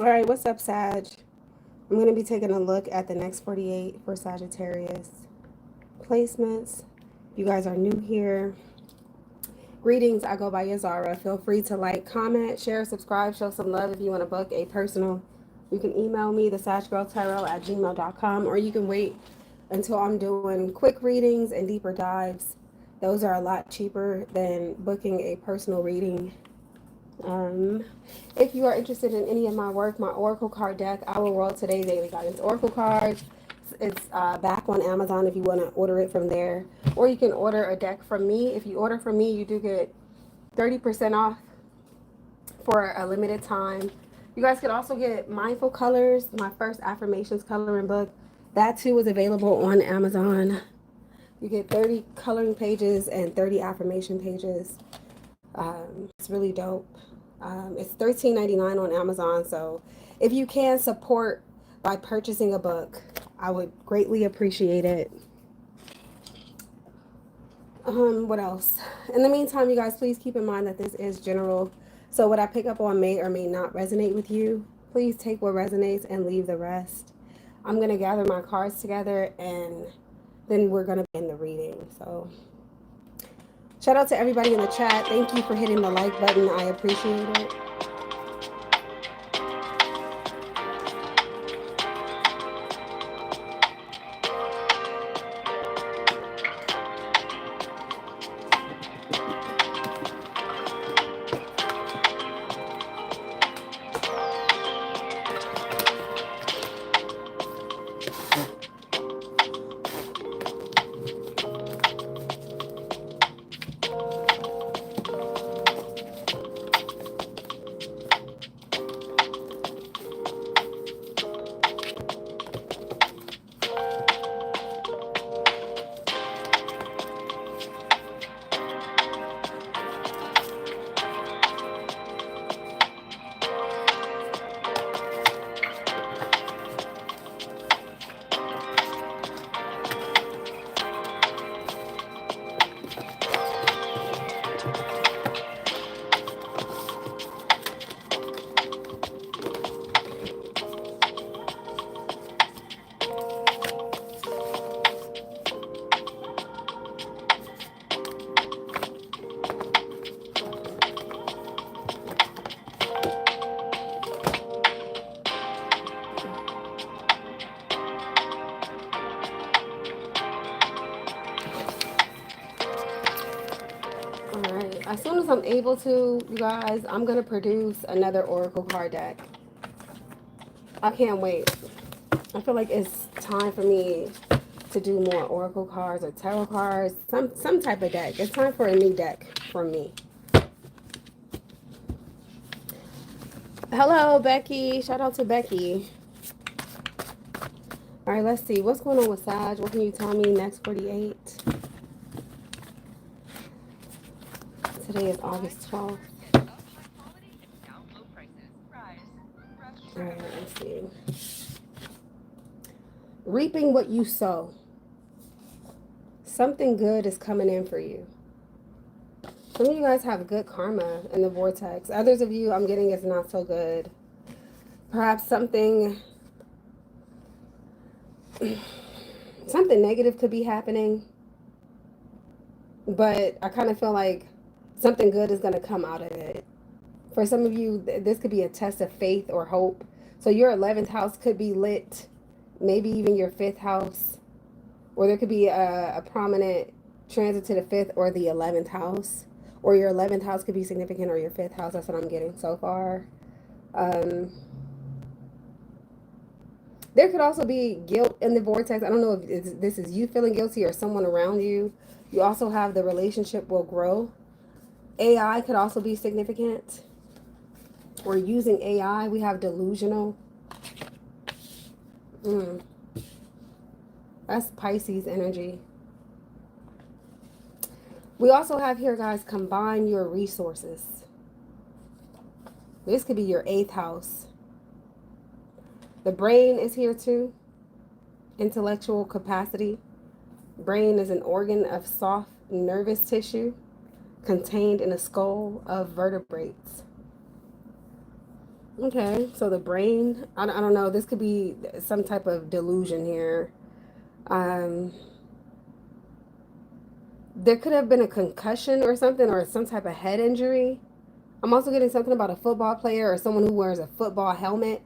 All right, what's up, Sag? I'm going to be taking a look at the next 48 for Sagittarius placements. You guys are new here. Greetings, I go by Yazara. Feel free to like, comment, share, subscribe, show some love. If you want to book a personal, you can email me, thesaggirltarot@gmail.com, or you can wait until I'm doing quick readings and deeper dives. Those are a lot cheaper than booking a personal reading. If you are interested in any of my work, my Oracle card deck, I will roll today daily guidance Oracle cards. It's back on Amazon if you want to order it from there, or you can order a deck from me. If you order from me, you do get 30% off for a limited time. You guys could also get Mindful Colors, my first affirmations coloring book. That too is available on Amazon. You get 30 coloring pages and 30 affirmation pages. It's really dope. It's $13.99 on Amazon. So if you can support by purchasing a book, I would greatly appreciate it. What else? In the meantime, you guys, please keep in mind that this is general. So what I pick up on may or may not resonate with you. Please take what resonates and leave the rest. I'm going to gather my cards together and then we're going to begin the reading. So shout out to everybody in the chat. Thank you for hitting the like button. I appreciate it. As soon as I'm able to, you guys, I'm going to produce another Oracle card deck. I can't wait. I feel like it's time for me to do more Oracle cards or tarot cards, some type of deck. It's time for a new deck for me. Hello, Becky. Shout out to Becky. All right, let's see. What's going on with Sag? What can you tell me? Next 48. Today is August 12th. All right, let's see. Reaping what you sow. Something good is coming in for you. Some of you guys have good karma in the vortex. Others of you, I'm getting, is not so good. Perhaps something negative could be happening. But I kind of feel like something good is going to come out of it. For some of you, this could be a test of faith or hope. So your 11th house could be lit. Maybe even your 5th house. Or there could be a prominent transit to the 5th or the 11th house. Or your 11th house could be significant, or your 5th house. That's what I'm getting so far. There could also be guilt in the vortex. I don't know if this is you feeling guilty or someone around you. You also have the relationship will grow. AI could also be significant. Or using AI. We have delusional. That's Pisces energy. We also have here, guys, combine your resources. This could be your 8th house. The brain is here too. Intellectual capacity. Brain is an organ of soft nervous tissue contained in a skull of vertebrates. Okay, so the brain, I don't know, this could be some type of delusion here. Um, there could have been a concussion or something, or some type of head injury. I'm also getting something about a football player or someone who wears a football helmet,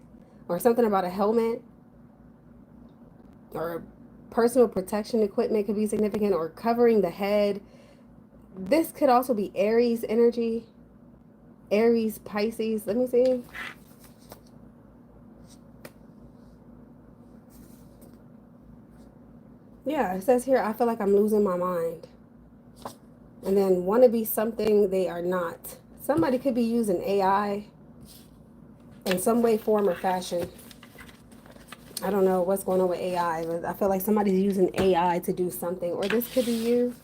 or something about a helmet, or personal protection equipment could be significant, or covering the head. This could also be Aries energy, Aries, Pisces. Let me see. Yeah, it says here, I feel like I'm losing my mind. And then want to be something they are not. Somebody could be using AI in some way, form, or fashion. I don't know what's going on with AI, but I feel like somebody's using AI to do something. Or this could be you.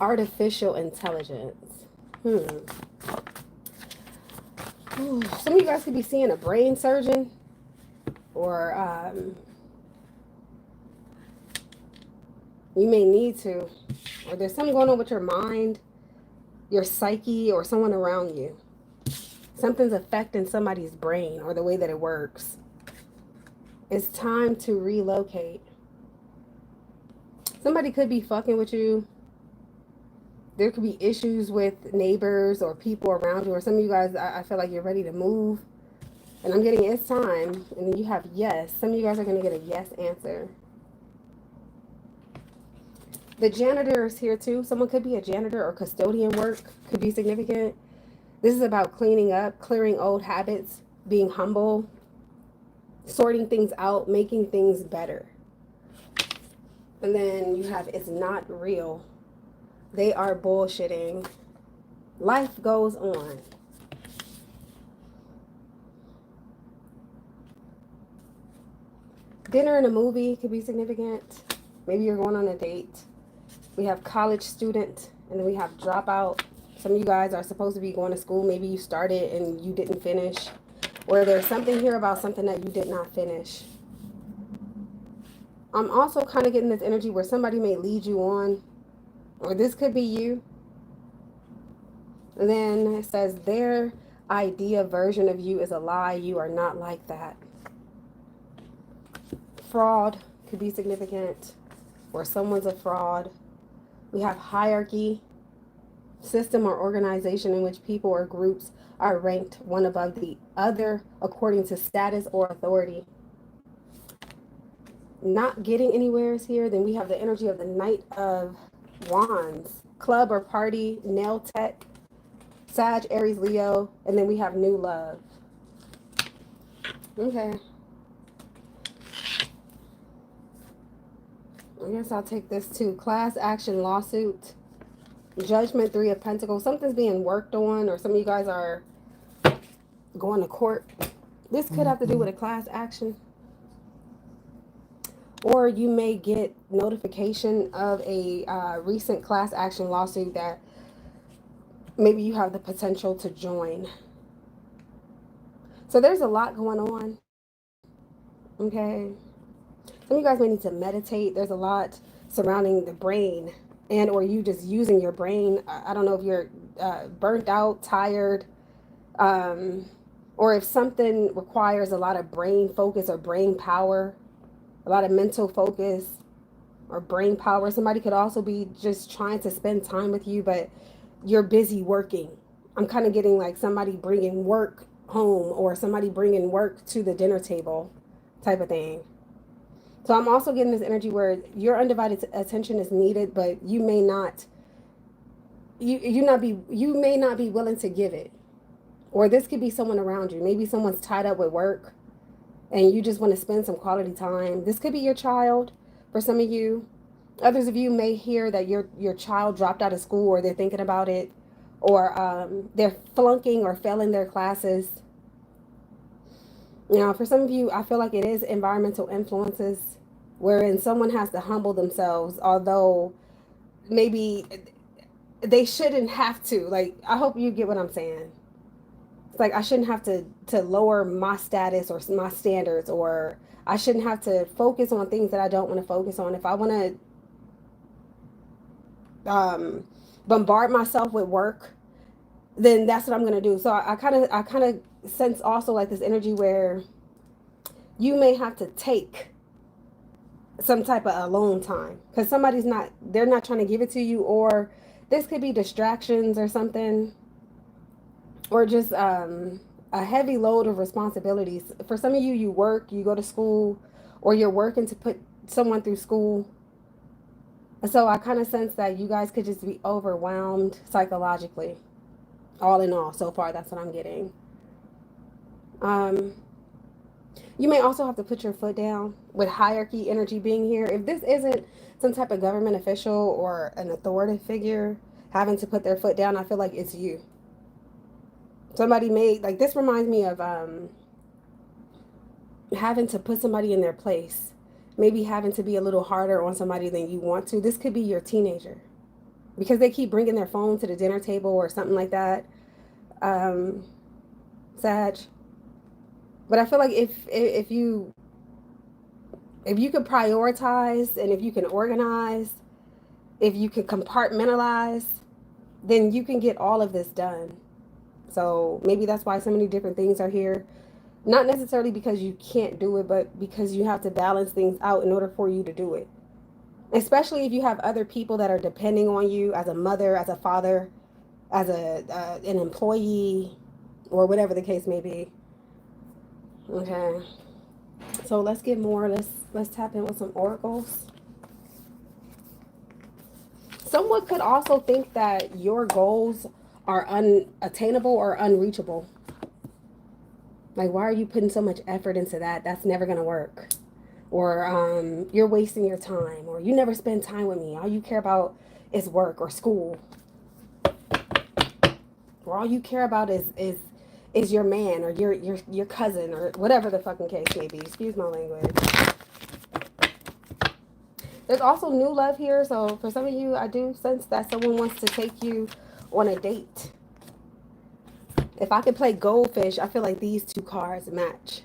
Artificial intelligence. Some of you guys could be seeing a brain surgeon, or you may need to. Or there's something going on with your mind, your psyche, or someone around you. Something's affecting somebody's brain or the way that it works. It's time to relocate. Somebody could be fucking with you. There could be issues with neighbors or people around you, or some of you guys, I feel like you're ready to move. And I'm getting it's time. And then you have yes. Some of you guys are going to get a yes answer. The janitor is here too. Someone could be a janitor, or custodian work could be significant. This is about cleaning up, clearing old habits, being humble, sorting things out, making things better. And then you have it's not real. They are bullshitting. Life goes on. Dinner and a movie could be significant. Maybe you're going on a date. We have college student, and then we have dropout. Some of you guys are supposed to be going to school. Maybe you started and you didn't finish. Or there's something here about something that you did not finish. I'm also kind of getting this energy where somebody may lead you on. Or this could be you. And then it says their idea version of you is a lie. You are not like that. Fraud could be significant, or someone's a fraud. We have hierarchy, system or organization in which people or groups are ranked one above the other according to status or authority. Not getting anywhere is here. Then we have the energy of the Knight of Wands, club or party, nail tech, Sag, Aries, Leo, and then we have new love. Okay. I guess I'll take this too. Class action lawsuit, judgment, 3 of Pentacles. Something's being worked on, or some of you guys are going to court. This could have to do with a class action. Or you may get notification of a recent class action lawsuit that maybe you have the potential to join. So there's a lot going on. Okay. Some of you guys may need to meditate. There's a lot surrounding the brain, and or you just using your brain. I don't know if you're burnt out, tired, or if something requires a lot of brain focus or brain power, a lot of mental focus or brain power. Somebody could also be just trying to spend time with you, but you're busy working. I'm kind of getting like somebody bringing work home, or somebody bringing work to the dinner table type of thing. So I'm also getting this energy where your undivided attention is needed, but you may not you may not be willing to give it. Or this could be someone around you. Maybe someone's tied up with work and you just want to spend some quality time. This could be your child for some of you. Others of you may hear that your child dropped out of school, or they're thinking about it, or they're flunking or failing their classes. You know, for some of you, I feel like it is environmental influences wherein someone has to humble themselves, although maybe they shouldn't have to. Like, I hope you get what I'm saying. It's like I shouldn't have to lower my status or my standards, or I shouldn't have to focus on things that I don't want to focus on. If I want to bombard myself with work then that's what I'm gonna do. So I kind of sense also like this energy where you may have to take some type of alone time because they're not trying to give it to you, or this could be distractions or something, or just a heavy load of responsibilities. For some of you, you work, you go to school, or you're working to put someone through school. So I kind of sense that you guys could just be overwhelmed psychologically. All in all, so far, that's what I'm getting. Um, you may also have to put your foot down with hierarchy energy being here. If this isn't some type of government official or an authoritative figure having to put their foot down, I feel like it's you. Somebody made, like, this reminds me of having to put somebody in their place. Maybe having to be a little harder on somebody than you want to. This could be your teenager because they keep bringing their phone to the dinner table or something like that. Um, Sag. But I feel like if you could prioritize and if you can organize, if you can compartmentalize, then you can get all of this done. So maybe that's why so many different things are here. Not necessarily because you can't do it, but because you have to balance things out in order for you to do it. Especially if you have other people that are depending on you as a mother, as a father, as an employee, or whatever the case may be. Okay. So let's get more. Let's tap in with some oracles. Someone could also think that your goals are unattainable or unreachable. Like, why are you putting so much effort into that? That's never gonna work. Or you're wasting your time. Or you never spend time with me. All you care about is work or school. Or all you care about is your man or your cousin or whatever the fucking case may be. Excuse my language. There's also new love here. So for some of you, I do sense that someone wants to take you on a date. If I could play goldfish, I feel like these two cards match.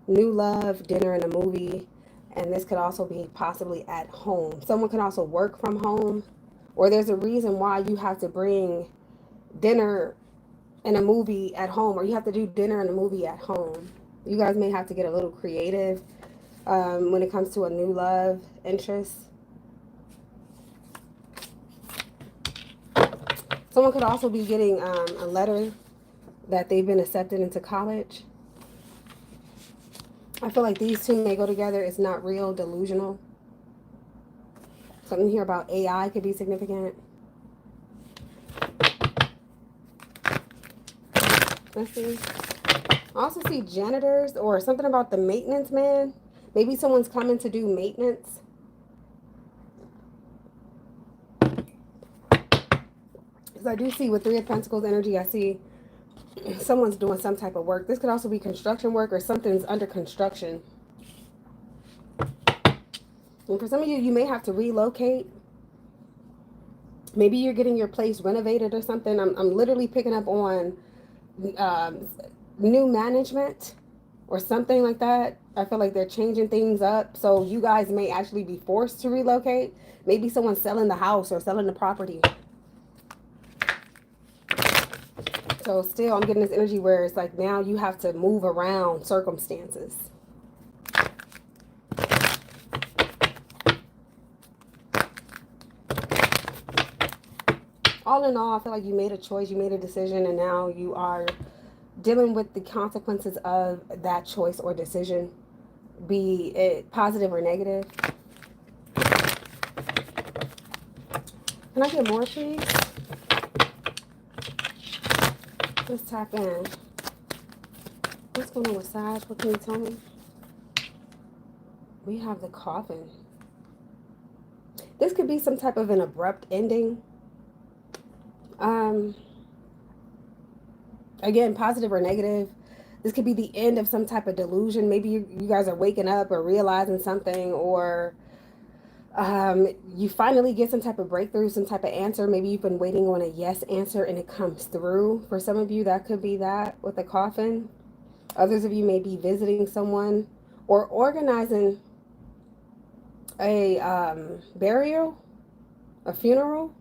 New love, dinner, and a movie. And this could also be possibly at home. Someone can also work from home. Or there's a reason why you have to bring dinner and a movie at home. Or you have to do dinner and a movie at home. You guys may have to get a little creative when it comes to a new love interest. Someone could also be getting a letter that they've been accepted into college. I feel like these two may go together. It's not real, delusional. Something here about AI could be significant. Let's see. I also see janitors or something about the maintenance man. Maybe someone's coming to do maintenance. Because I do see with Three of Pentacles energy, I see someone's doing some type of work. This could also be construction work or something's under construction. And for some of you, you may have to relocate. Maybe you're getting your place renovated or something. I'm literally picking up on new management or something like that. I feel like they're changing things up. So you guys may actually be forced to relocate. Maybe someone's selling the house or selling the property. So still, I'm getting this energy where it's like now you have to move around circumstances. All in all, I feel like you made a choice, you made a decision, and now you are dealing with the consequences of that choice or decision, be it positive or negative. Can I get more, please? Let's tap in. What's going on with Sag? What can you tell me? We have the Coffin. This could be some type of an abrupt ending. Again, positive or negative. This could be the end of some type of delusion. Maybe you guys are waking up or realizing something, or you finally get some type of breakthrough, some type of answer. Maybe you've been waiting on a yes answer and it comes through. For some of you, that could be that with the Coffin. Others of you may be visiting someone or organizing a burial, a funeral.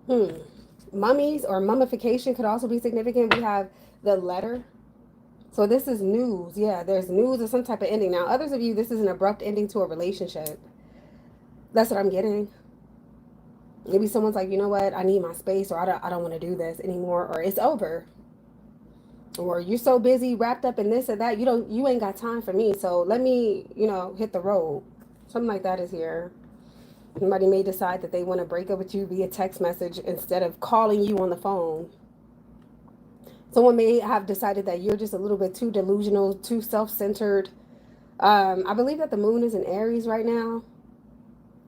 Mummies or mummification could also be significant. We have the letter. So this is news. Yeah, there's news or some type of ending. Now, others of you, this is an abrupt ending to a relationship. That's what I'm getting. Maybe someone's like, you know what, I need my space, or I don't want to do this anymore, or it's over. Or you're so busy wrapped up in this or that, you ain't got time for me. So let me, hit the road. Something like that is here. Somebody may decide that they want to break up with you via text message instead of calling you on the phone. Someone may have decided that you're just a little bit too delusional, too self-centered. I believe that the moon is in Aries right now.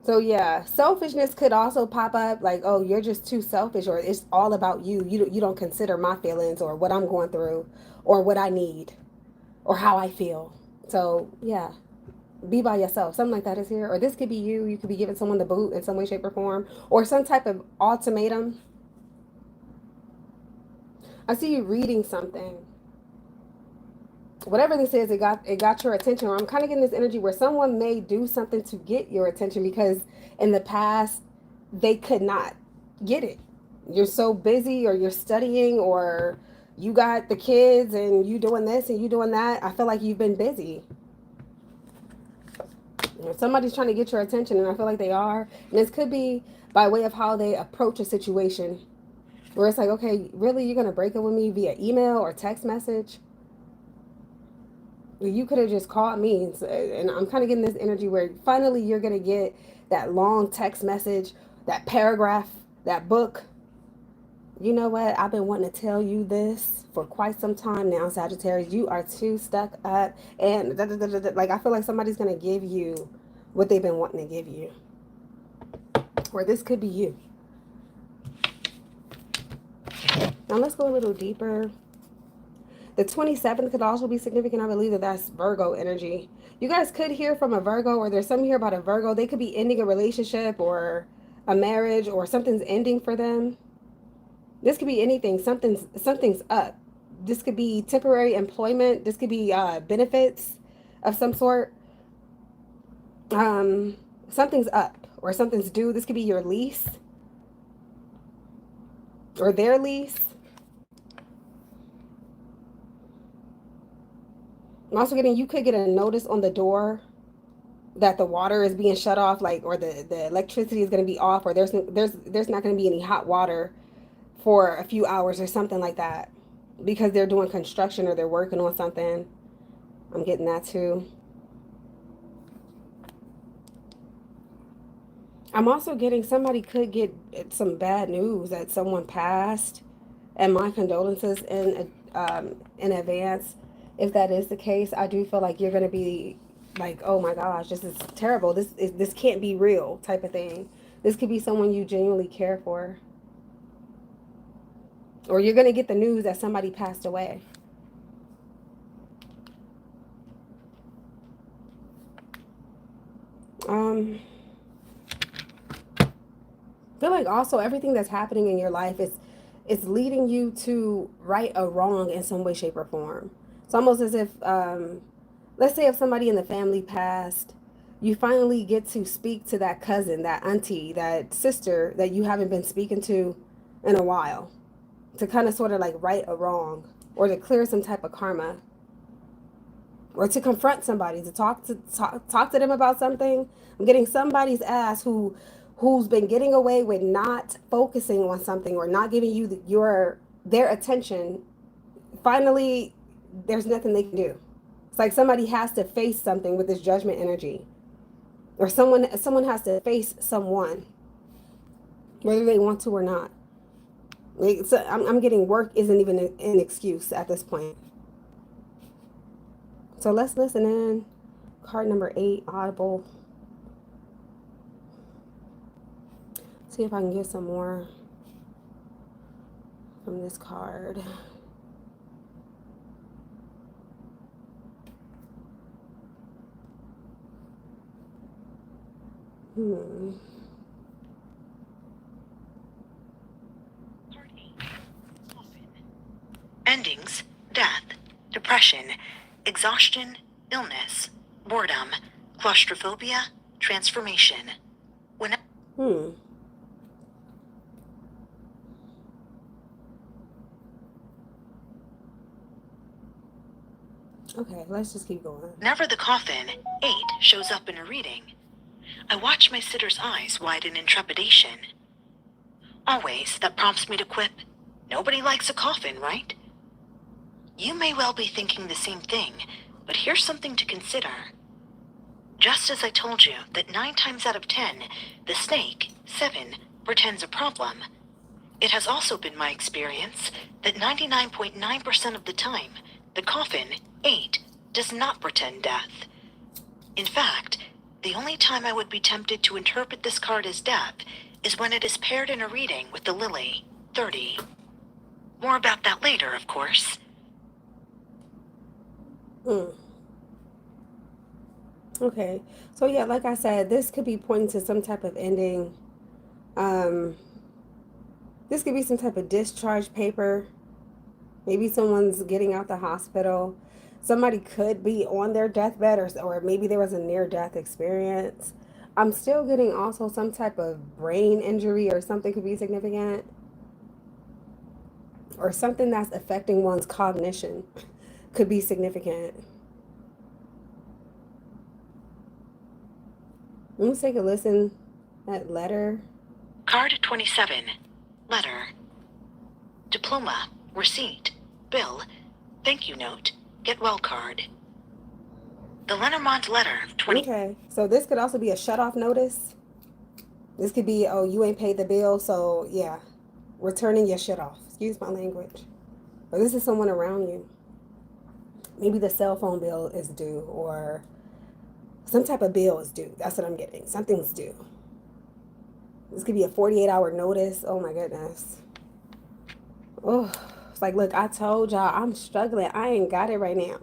So yeah, selfishness could also pop up, like, oh, you're just too selfish, or it's all about you. You don't consider my feelings or what I'm going through or what I need or how I feel. So yeah, be by yourself. Something like that is here. Or this could be you. You could be giving someone the boot in some way, shape, or form, or some type of ultimatum. I see you reading something. Whatever this is, it got your attention. Or I'm kind of getting this energy where someone may do something to get your attention because in the past they could not get it. You're so busy, or you're studying, or you got the kids and you doing this and you doing that. I feel like you've been busy. Somebody's trying to get your attention, and I feel like they are. And this could be by way of how they approach a situation, where it's like, okay, really, you're gonna break up with me via email or text message? You could have just called me. And I'm kind of getting this energy where finally you're gonna get that long text message, that paragraph, that book. You know what? I've been wanting to tell you this for quite some time now, Sagittarius. You are too stuck up, and like I feel like somebody's gonna give you what they've been wanting to give you. Or this could be you. Now let's go a little deeper. The 27th could also be significant. I believe that that's Virgo energy. You guys could hear from a Virgo, or there's something here about a Virgo. They could be ending a relationship or a marriage, or something's ending for them. This could be anything. Something's up. This could be temporary employment. This could be benefits of some sort. Something's up or something's due. This could be your lease or their lease. I'm also getting, you could get a notice on the door that the water is being shut off, like, or the electricity is going to be off, or there's not going to be any hot water for a few hours or something like that, because they're doing construction or they're working on something. I'm getting that too. I'm also getting somebody could get some bad news that someone passed, and my condolences in advance. If that is the case, I do feel like you're going to be like, oh my gosh, this is terrible. This can't be real type of thing. This could be someone you genuinely care for. Or you're going to get the news that somebody passed away. I feel like also everything that's happening in your life is leading you to right a wrong in some way, shape, or form. It's almost as if, let's say if somebody in the family passed, you finally get to speak to that cousin, that auntie, that sister that you haven't been speaking to in a while, to kind of sort of like right a wrong, or to clear some type of karma, or to confront somebody, to talk to them about something. I'm getting somebody's ass who's been getting away with not focusing on something or not giving you their attention. Finally, there's nothing they can do. It's like somebody has to face something with this judgment energy, or someone has to face someone, whether they want to or not. Like, so I'm getting work isn't even an excuse at this point. So let's listen in. Card number 8, Audible. See if I can get some more from this card. Endings, death, depression, exhaustion, illness, boredom, claustrophobia, transformation. Okay, let's just keep going. Whenever the coffin 8 shows up in a reading, I watch my sitter's eyes widen in trepidation. Always, that prompts me to quip, nobody likes a coffin, right? You may well be thinking the same thing, but here's something to consider. Just as I told you that 9 times out of 10, the snake, 7, pretends a problem, it has also been my experience that 99.9% of the time, the coffin, 8, does not pretend death. In fact, the only time I would be tempted to interpret this card as death is when it is paired in a reading with the lily, 30. More about that later, of course. Okay, so yeah, like I said, this could be pointing to some type of ending. This could be some type of discharge paper. Maybe someone's getting out the hospital. Somebody could be on their deathbed, or maybe there was a near-death experience. I'm still getting also some type of brain injury or something could be significant. Or something that's affecting one's cognition could be significant. Let's take a listen at letter. Card 27. Letter. Diploma, receipt, bill, thank you note, get well card. The Lenormand letter, 20. Okay, so this could also be a shut-off notice. This could be, oh, you ain't paid the bill, so yeah, we're turning your shit off. Excuse my language. Or this is someone around you. Maybe the cell phone bill is due, or some type of bill is due. That's what I'm getting. Something's due. This could be a 48-hour notice. Oh my goodness. Oh, it's like, look, I told y'all I'm struggling. I ain't got it right now.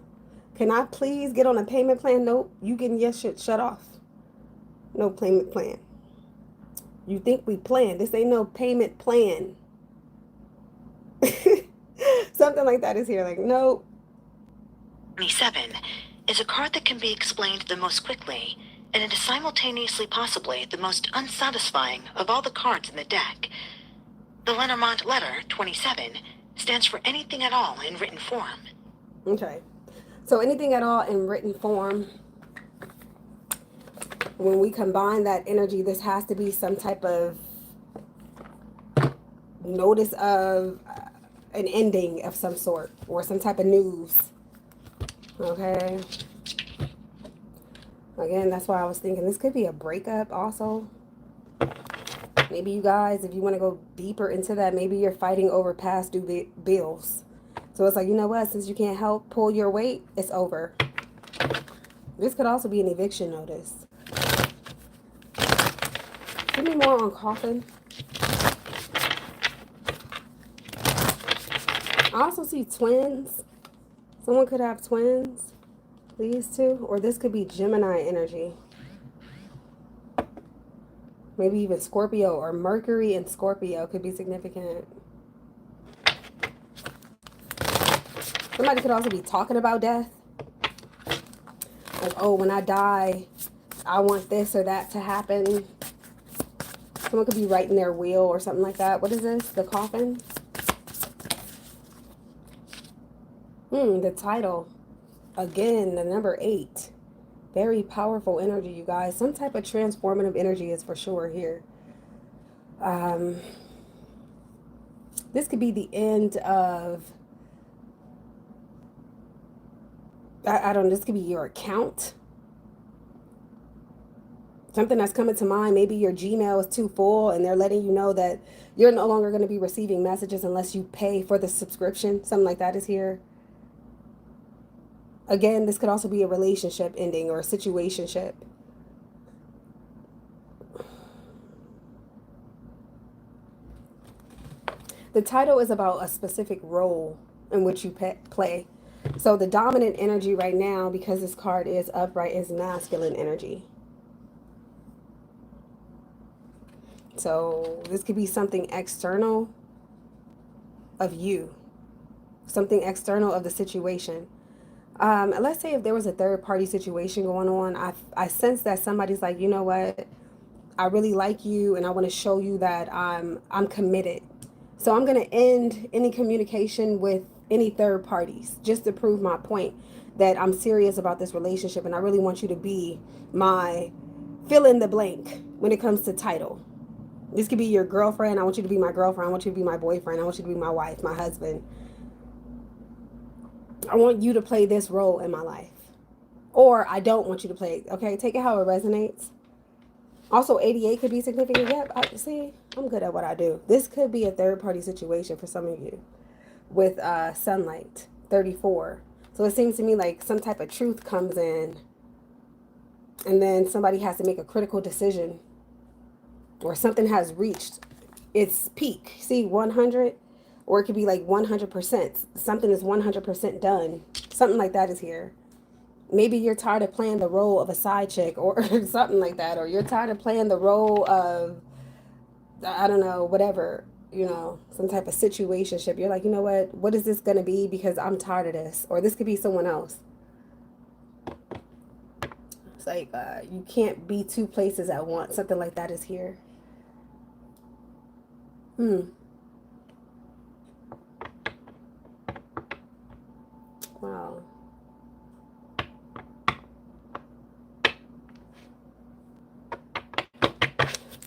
Can I please get on a payment plan? Nope. You getting your shit shut off. No payment plan. You think we plan. This ain't no payment plan. Something like that is here. Like, nope. 27 is a card that can be explained the most quickly, and it is simultaneously possibly the most unsatisfying of all the cards in the deck. The Lenormand letter, 27, stands for anything at all in written form. Okay. So anything at all in written form. When we combine that energy, this has to be some type of notice of an ending of some sort, or some type of news. Okay. Again, that's why I was thinking this could be a breakup also. Maybe you guys, if you want to go deeper into that, maybe you're fighting over past due bills. So it's like, you know what, since you can't help pull your weight, it's over. This could also be an eviction notice. Give me more on coffin. I also see twins. Someone could have twins. These two. Or this could be Gemini energy. Maybe even Scorpio, or Mercury and Scorpio could be significant. Somebody could also be talking about death. Like, oh, when I die, I want this or that to happen. Someone could be writing their will or something like that. What is this? The coffin? The title. Again, the number 8. Very powerful energy, you guys. Some type of transformative energy is for sure here. This could be the end of, I don't know, this could be your account. Something that's coming to mind. Maybe your Gmail is too full and they're letting you know that you're no longer going to be receiving messages unless you pay for the subscription. Something like that is here. Again, this could also be a relationship ending or a situationship. The title is about a specific role in which you play. So the dominant energy right now, because this card is upright, is masculine energy. So this could be something external of you. Something external of the situation. Let's say if there was a third party situation going on, I sense that somebody's like, you know what, I really like you and I want to show you that I'm committed. So I'm going to end any communication with any third parties just to prove my point. that I'm serious about this relationship and I really want you to be my fill in the blank when it comes to title. This could be your girlfriend. I want you to be my girlfriend. I want you to be my boyfriend. I want you to be my wife, my husband. I want you to play this role in my life. Or I don't want you to play it. Okay, take it how it resonates. Also, 88 could be significant. Yep, I'm good at what I do. This could be a third party situation for some of you with sunlight, 34. So it seems to me like some type of truth comes in and then somebody has to make a critical decision or something has reached its peak. See, 100, or it could be like 100%. Something is 100% done. Something like that is here. Maybe you're tired of playing the role of a side chick or something like that, or you're tired of playing the role of, I don't know, whatever, some type of situationship. You're like, you know what is this going to be? Because I'm tired of this. Or this could be someone else. It's like you can't be two places at once. Something like that is here. Wow.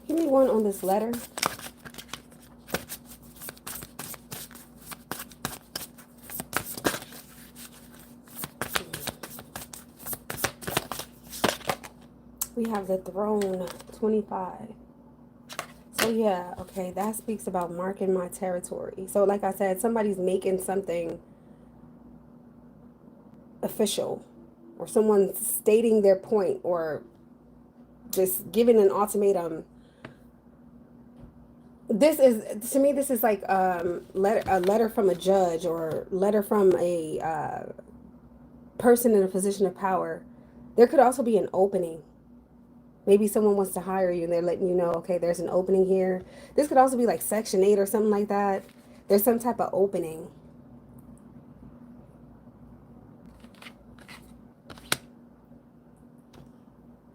Give me one on this letter. We have the throne, 25. So yeah, okay, that speaks about marking my territory. So like I said, somebody's making something official, or someone's stating their point, or just giving an ultimatum. This is, to me, this is like a letter from a judge, or letter from a person in a position of power. There could also be an opening. Maybe someone wants to hire you and they're letting you know, okay, there's an opening here. This could also be like Section 8 or something like that. There's some type of opening.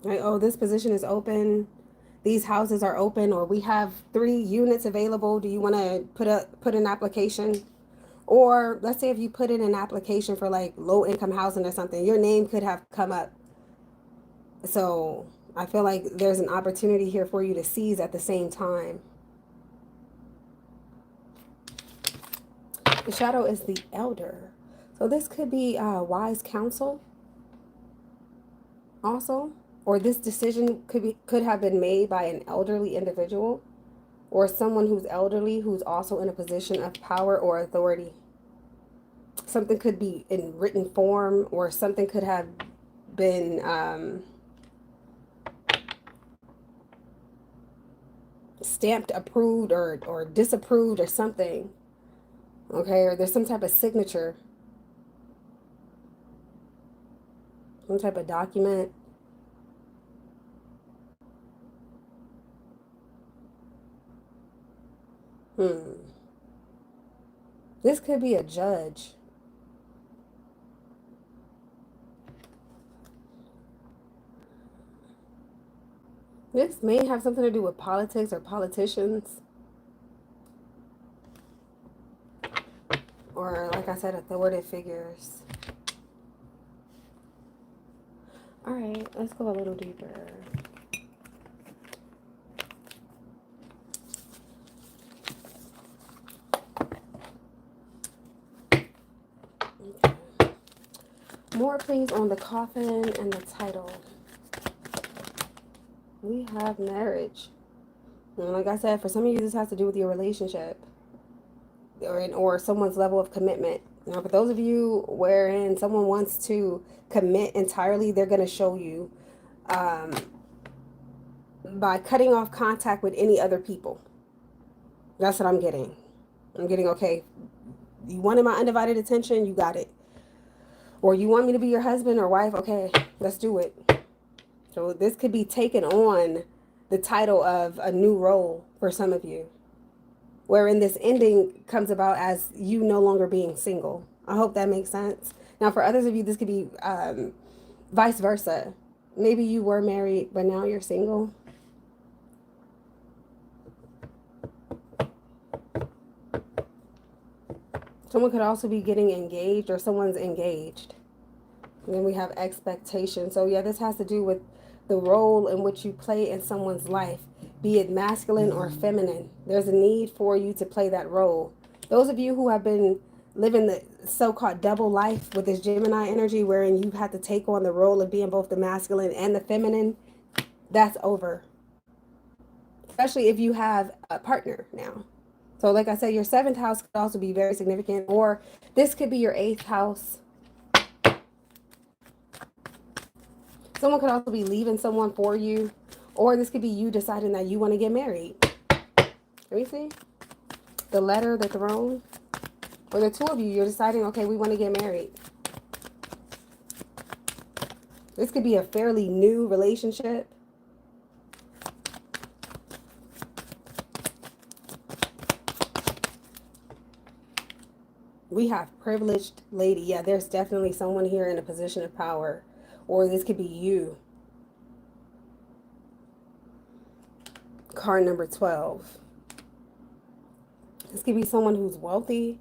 Like, oh, this position is open. These houses are open, or we have 3 units available. Do you want to put an application? Or let's say if you put in an application for like low income housing or something, your name could have come up. So I feel like there's an opportunity here for you to seize at the same time. The shadow is the elder. So this could be wise counsel also. Or this decision could have been made by an elderly individual, or someone who's elderly who's also in a position of power or authority. Something could be in written form, or something could have been stamped, approved, or disapproved, or something. Okay, or there's some type of signature, some type of document. This could be a judge. This may have something to do with politics or politicians. Or, like I said, authoritative figures. All right, let's go a little deeper. Okay. More, please, on the coffin and the title. We have marriage. And like I said, for some of you, this has to do with your relationship, or someone's level of commitment. Now, for those of you wherein someone wants to commit entirely, they're going to show you by cutting off contact with any other people. That's what I'm getting. I'm getting, okay, you wanted my undivided attention, you got it. Or you want me to be your husband or wife, okay, let's do it. So this could be taken on the title of a new role for some of you, wherein this ending comes about as you no longer being single. I hope that makes sense. Now, for others of you, this could be vice versa. Maybe you were married, but now you're single. Someone could also be getting engaged, or someone's engaged. And then we have expectation. So yeah, this has to do with the role in which you play in someone's life, be it masculine or feminine. There's a need for you to play that role. Those of you who have been living the so-called double life with this Gemini energy, wherein you have to take on the role of being both the masculine and the feminine, that's over. Especially if you have a partner now. So like I said, your 7th house could also be very significant, or this could be your 8th house. Someone could also be leaving someone for you, or this could be you deciding that you want to get married. Let me see. The letter, the throne, or the two of you, you're deciding, okay, we want to get married. This could be a fairly new relationship. We have privileged lady. Yeah, there's definitely someone here in a position of power, or this could be you. Card number 12. This could be someone who's wealthy,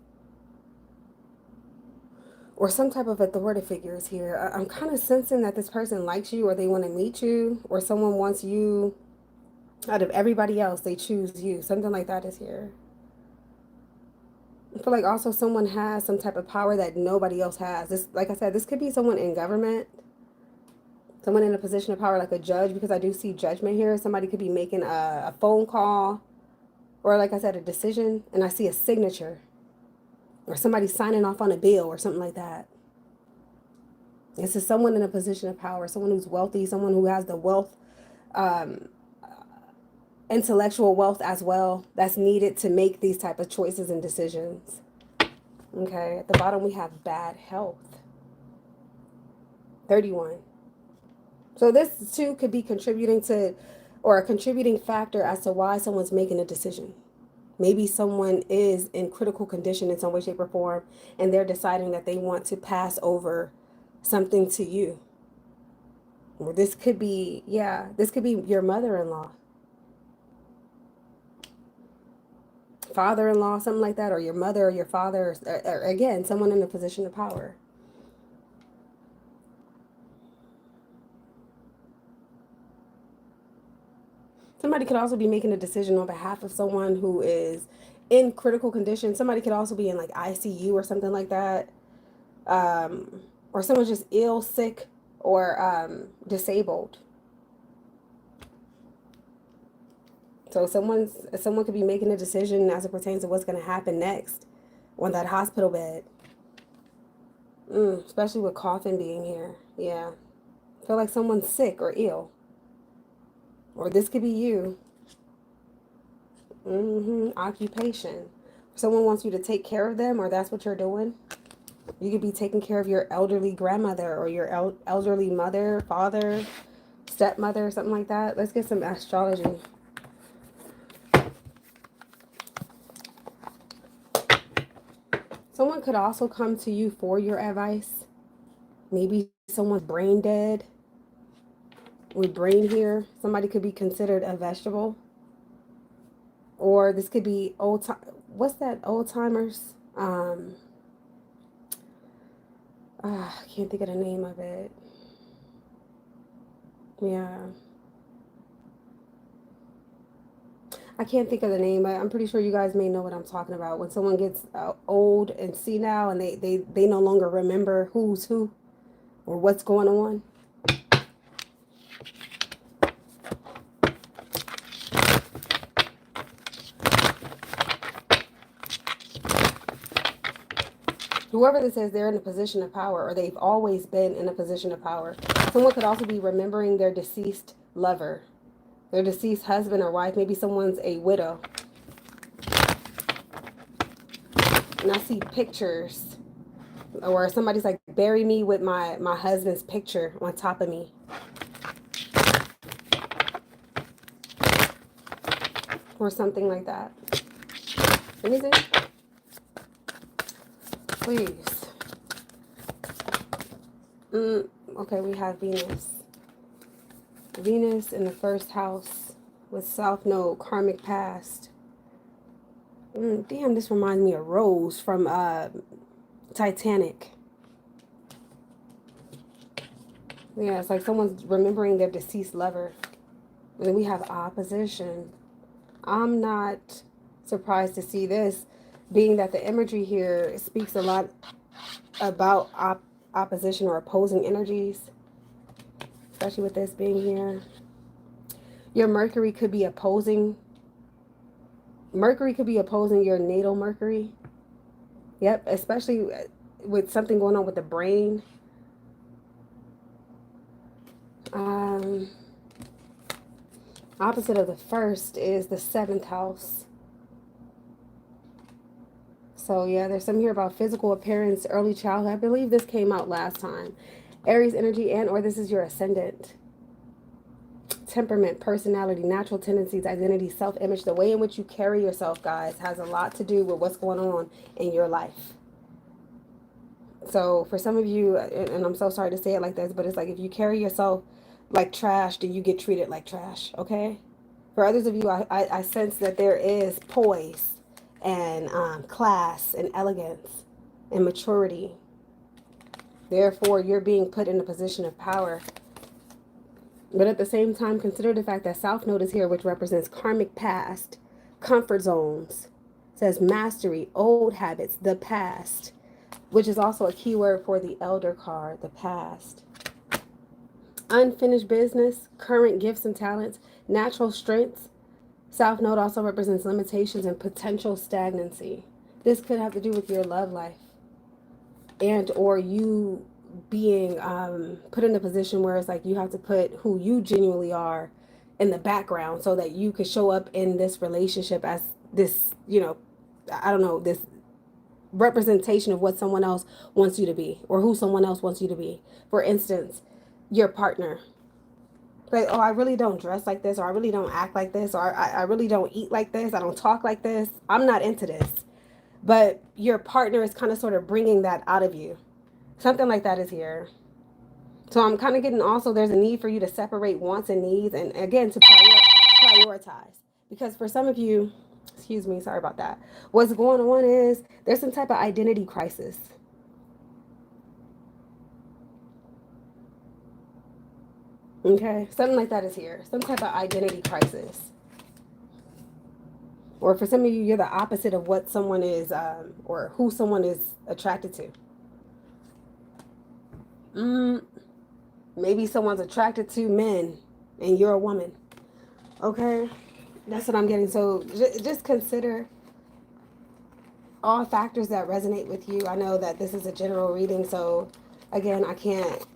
or some type of authority figures here. I'm kind of sensing that this person likes you, or they want to meet you, or someone wants you out of everybody else. They choose you. Something like that is here. I feel like also someone has some type of power that nobody else has. This, like I said, this could be someone in government, someone in a position of power like a judge, because I do see judgment here. Somebody could be making a phone call, or like I said, a decision, and I see a signature, or somebody signing off on a bill or something like that. This is someone in a position of power, someone who's wealthy, someone who has the wealth, intellectual wealth as well, that's needed to make these type of choices and decisions. Okay, at the bottom we have bad health. 31. So this too could be contributing to, or a contributing factor as to why someone's making a decision. Maybe someone is in critical condition in some way, shape, or form, and they're deciding that they want to pass over something to you. Or this could be, yeah, this could be your mother-in-law, father-in-law, something like that, or your mother or your father, or again, someone in a position of power. Somebody could also be making a decision on behalf of someone who is in critical condition. Somebody could also be in like ICU or something like that. Or someone's just ill, sick, or disabled. So someone could be making a decision as it pertains to what's going to happen next on that hospital bed. Especially with coffin being here. Yeah. I feel like someone's sick or ill. Or this could be you. Occupation. Someone wants you to take care of them, or that's what you're doing. You could be taking care of your elderly grandmother, or your elderly mother, father, stepmother, something like that. Let's get some astrology. Someone could also come to you for your advice. Maybe someone's brain dead. With brain here, somebody could be considered a vegetable. Or this could be old time. What's that? Old timers. I can't think of the name of it. Yeah. I can't think of the name, but I'm pretty sure you guys may know what I'm talking about. When someone gets old and senile and they no longer remember who's who or what's going on. Whoever this is, they're in a position of power, or they've always been in a position of power. Someone could also be remembering their deceased lover, their deceased husband or wife. Maybe someone's a widow. And I see pictures, or somebody's like, bury me with my husband's picture on top of me. Or something like that. Let me see. Please. Okay, we have Venus. Venus in the first house with South Node, karmic past. Damn, this reminds me of Rose from Titanic. Yeah, it's like someone's remembering their deceased lover. And then we have opposition. I'm not surprised to see this, being that the imagery here speaks a lot about opposition or opposing energies, especially with this being here. Your Mercury could be opposing. Mercury could be opposing your natal Mercury. Yep, especially with something going on with the brain. Um, Opposite of the first is the 7th house. So yeah, there's some here about physical appearance, early childhood. I believe this came out last time. Aries energy and or this is your ascendant. Temperament, personality, natural tendencies, identity, self-image. The way in which you carry yourself, guys, has a lot to do with what's going on in your life. So for some of you, and I'm so sorry to say it like this, but it's like if you carry yourself like trash, then you get treated like trash, okay? For others of you, I sense that there is poise and class and elegance and maturity. Therefore, you're being put in a position of power. But at the same time, consider the fact that South Node is here, which represents karmic past, comfort zones, says mastery, old habits, the past, which is also a keyword for the Elder card, the past. Unfinished business, current gifts and talents, natural strengths. South Node also represents limitations and potential stagnancy. This could have to do with your love life and or you being put in a position where it's like you have to put who you genuinely are in the background so that you could show up in this relationship as this, I don't know, this representation of what someone else wants you to be or who someone else wants you to be. For instance, your partner. Like, oh, I really don't dress like this, or I really don't act like this, or I really don't eat like this, I don't talk like this. I'm not into this. But your partner is kind of sort of bringing that out of you. Something like that is here. So I'm kind of getting also there's a need for you to separate wants and needs and again to prioritize. Because for some of you, excuse me, sorry about that. What's going on is there's some type of identity crisis. Okay, something like that is here. Some type of identity crisis. Or for some of you, you're the opposite of what someone is or who someone is attracted to. Maybe someone's attracted to men and you're a woman. Okay, that's what I'm getting. So just consider all factors that resonate with you. I know that this is a general reading, so again, I can't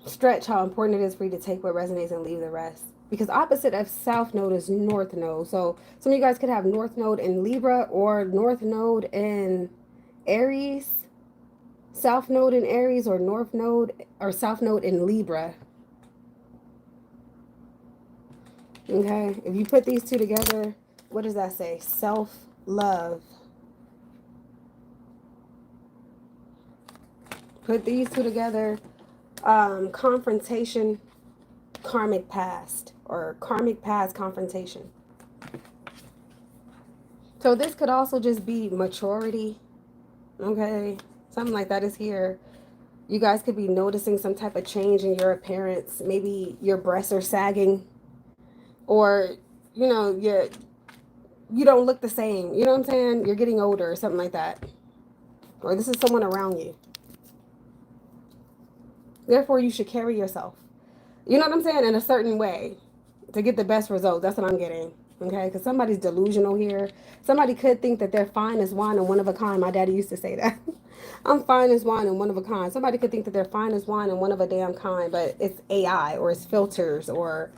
stretch how important it is for you to take what resonates and leave the rest. Because opposite of South Node is North Node. So some of you guys could have North Node in Libra or North Node in Aries, South Node in Aries, or North Node or South Node in Libra. Okay, if you put these two together, what does that say? Self-love. Put these two together, confrontation, karmic past, or karmic past confrontation. So this could also just be maturity. Okay, something like that is here. You guys could be noticing some type of change in your appearance. Maybe your breasts are sagging, or you don't look the same. You know what I'm saying? You're getting older or something like that. Or this is someone around you. Therefore, you should carry yourself. You know what I'm saying? In a certain way to get the best results. That's what I'm getting. Okay? Because somebody's delusional here. Somebody could think that they're fine as wine and one of a kind. My daddy used to say that. I'm fine as wine and one of a kind. Somebody could think that they're fine as wine and one of a damn kind, but it's AI or it's filters or,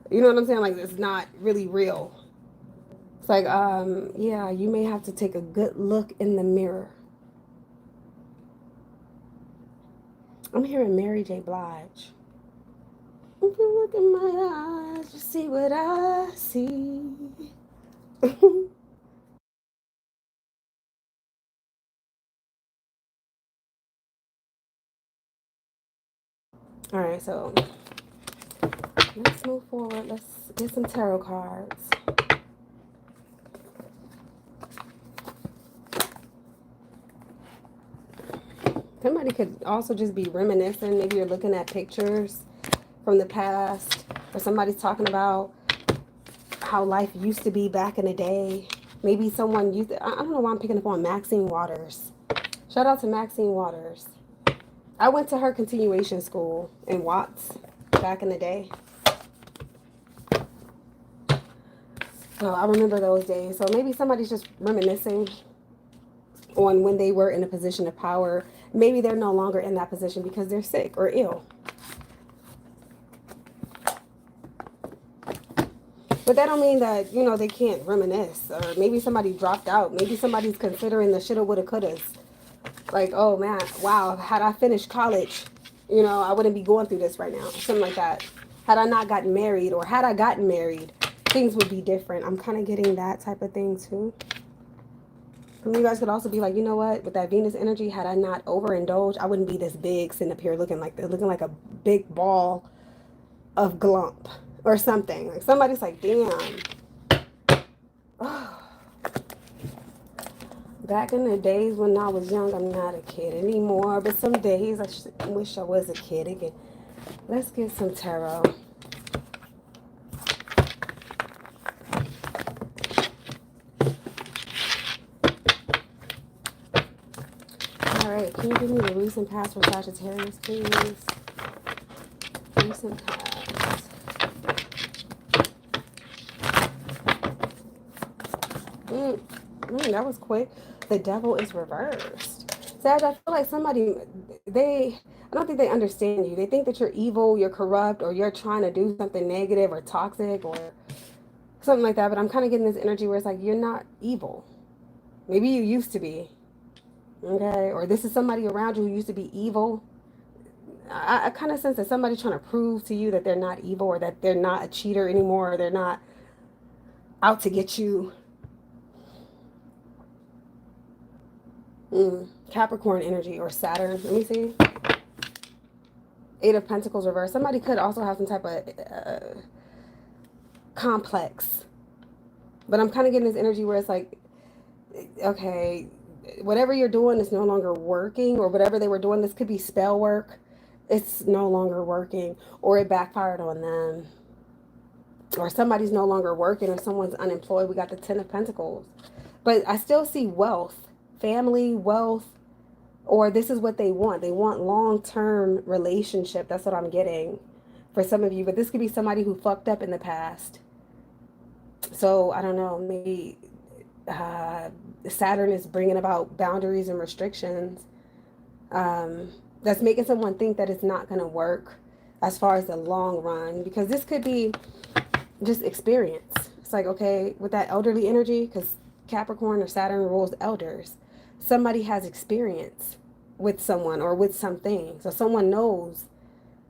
you know what I'm saying? Like, it's not really real. It's like, yeah, you may have to take a good look in the mirror. I'm hearing Mary J. Blige. If you look in my eyes, you see what I see. All right, so let's move forward. Let's get some tarot cards. Somebody could also just be reminiscing. Maybe you're looking at pictures from the past, or somebody's talking about how life used to be back in the day. Maybe someone used to, I don't know why I'm picking up on Maxine Waters. Shout out to Maxine Waters. I went to her continuation school in Watts back in the day. So I remember those days. So maybe somebody's just reminiscing on when they were in a position of power. Maybe they're no longer in that position because they're sick or ill. But that don't mean that, you know, they can't reminisce. Or maybe somebody dropped out. Maybe somebody's considering the shoulda, woulda, couldas. Like, oh man, wow, had I finished college, you know, I wouldn't be going through this right now. Something like that. Had I not gotten married, or had I gotten married, things would be different. I'm kind of getting that type of thing too. And you guys could also be like, you know what, with that Venus energy, had I not overindulged, I wouldn't be this big sitting up here looking like a big ball of glump or something. Like somebody's like, damn. Oh. Back in the days when I was young, I'm not a kid anymore. But some days I wish I was a kid again. Let's get some tarot. Alright, can you give me the recent past for Sagittarius, please? Recent past. That was quick. The devil is reversed. Sag, I feel like somebody, I don't think they understand you. They think that you're evil, you're corrupt, or you're trying to do something negative or toxic or something like that. But I'm kind of getting this energy where it's like, you're not evil. Maybe you used to be. Okay? Or this is somebody around you who used to be evil. I kind of sense that somebody's trying to prove to you that they're not evil, or that they're not a cheater anymore, or they're not out to get you. Capricorn energy or Saturn. Let me see. Eight of Pentacles reversed. Somebody could also have some type of complex. But I'm kind of getting this energy where it's like, okay, whatever you're doing is no longer working, or whatever they were doing, this could be spell work. It's no longer working, or it backfired on them. Or somebody's no longer working, or someone's unemployed. We got the Ten of Pentacles. But I still see wealth. Family, wealth, or this is what they want. They want long-term relationship. That's what I'm getting for some of you. But this could be somebody who fucked up in the past. So, I don't know, maybe Saturn is bringing about boundaries and restrictions. That's making someone think that it's not going to work as far as the long run. Because this could be just experience. It's like, okay, with that elderly energy, because Capricorn or Saturn rules elders. Somebody has experience with someone or with something. So someone knows.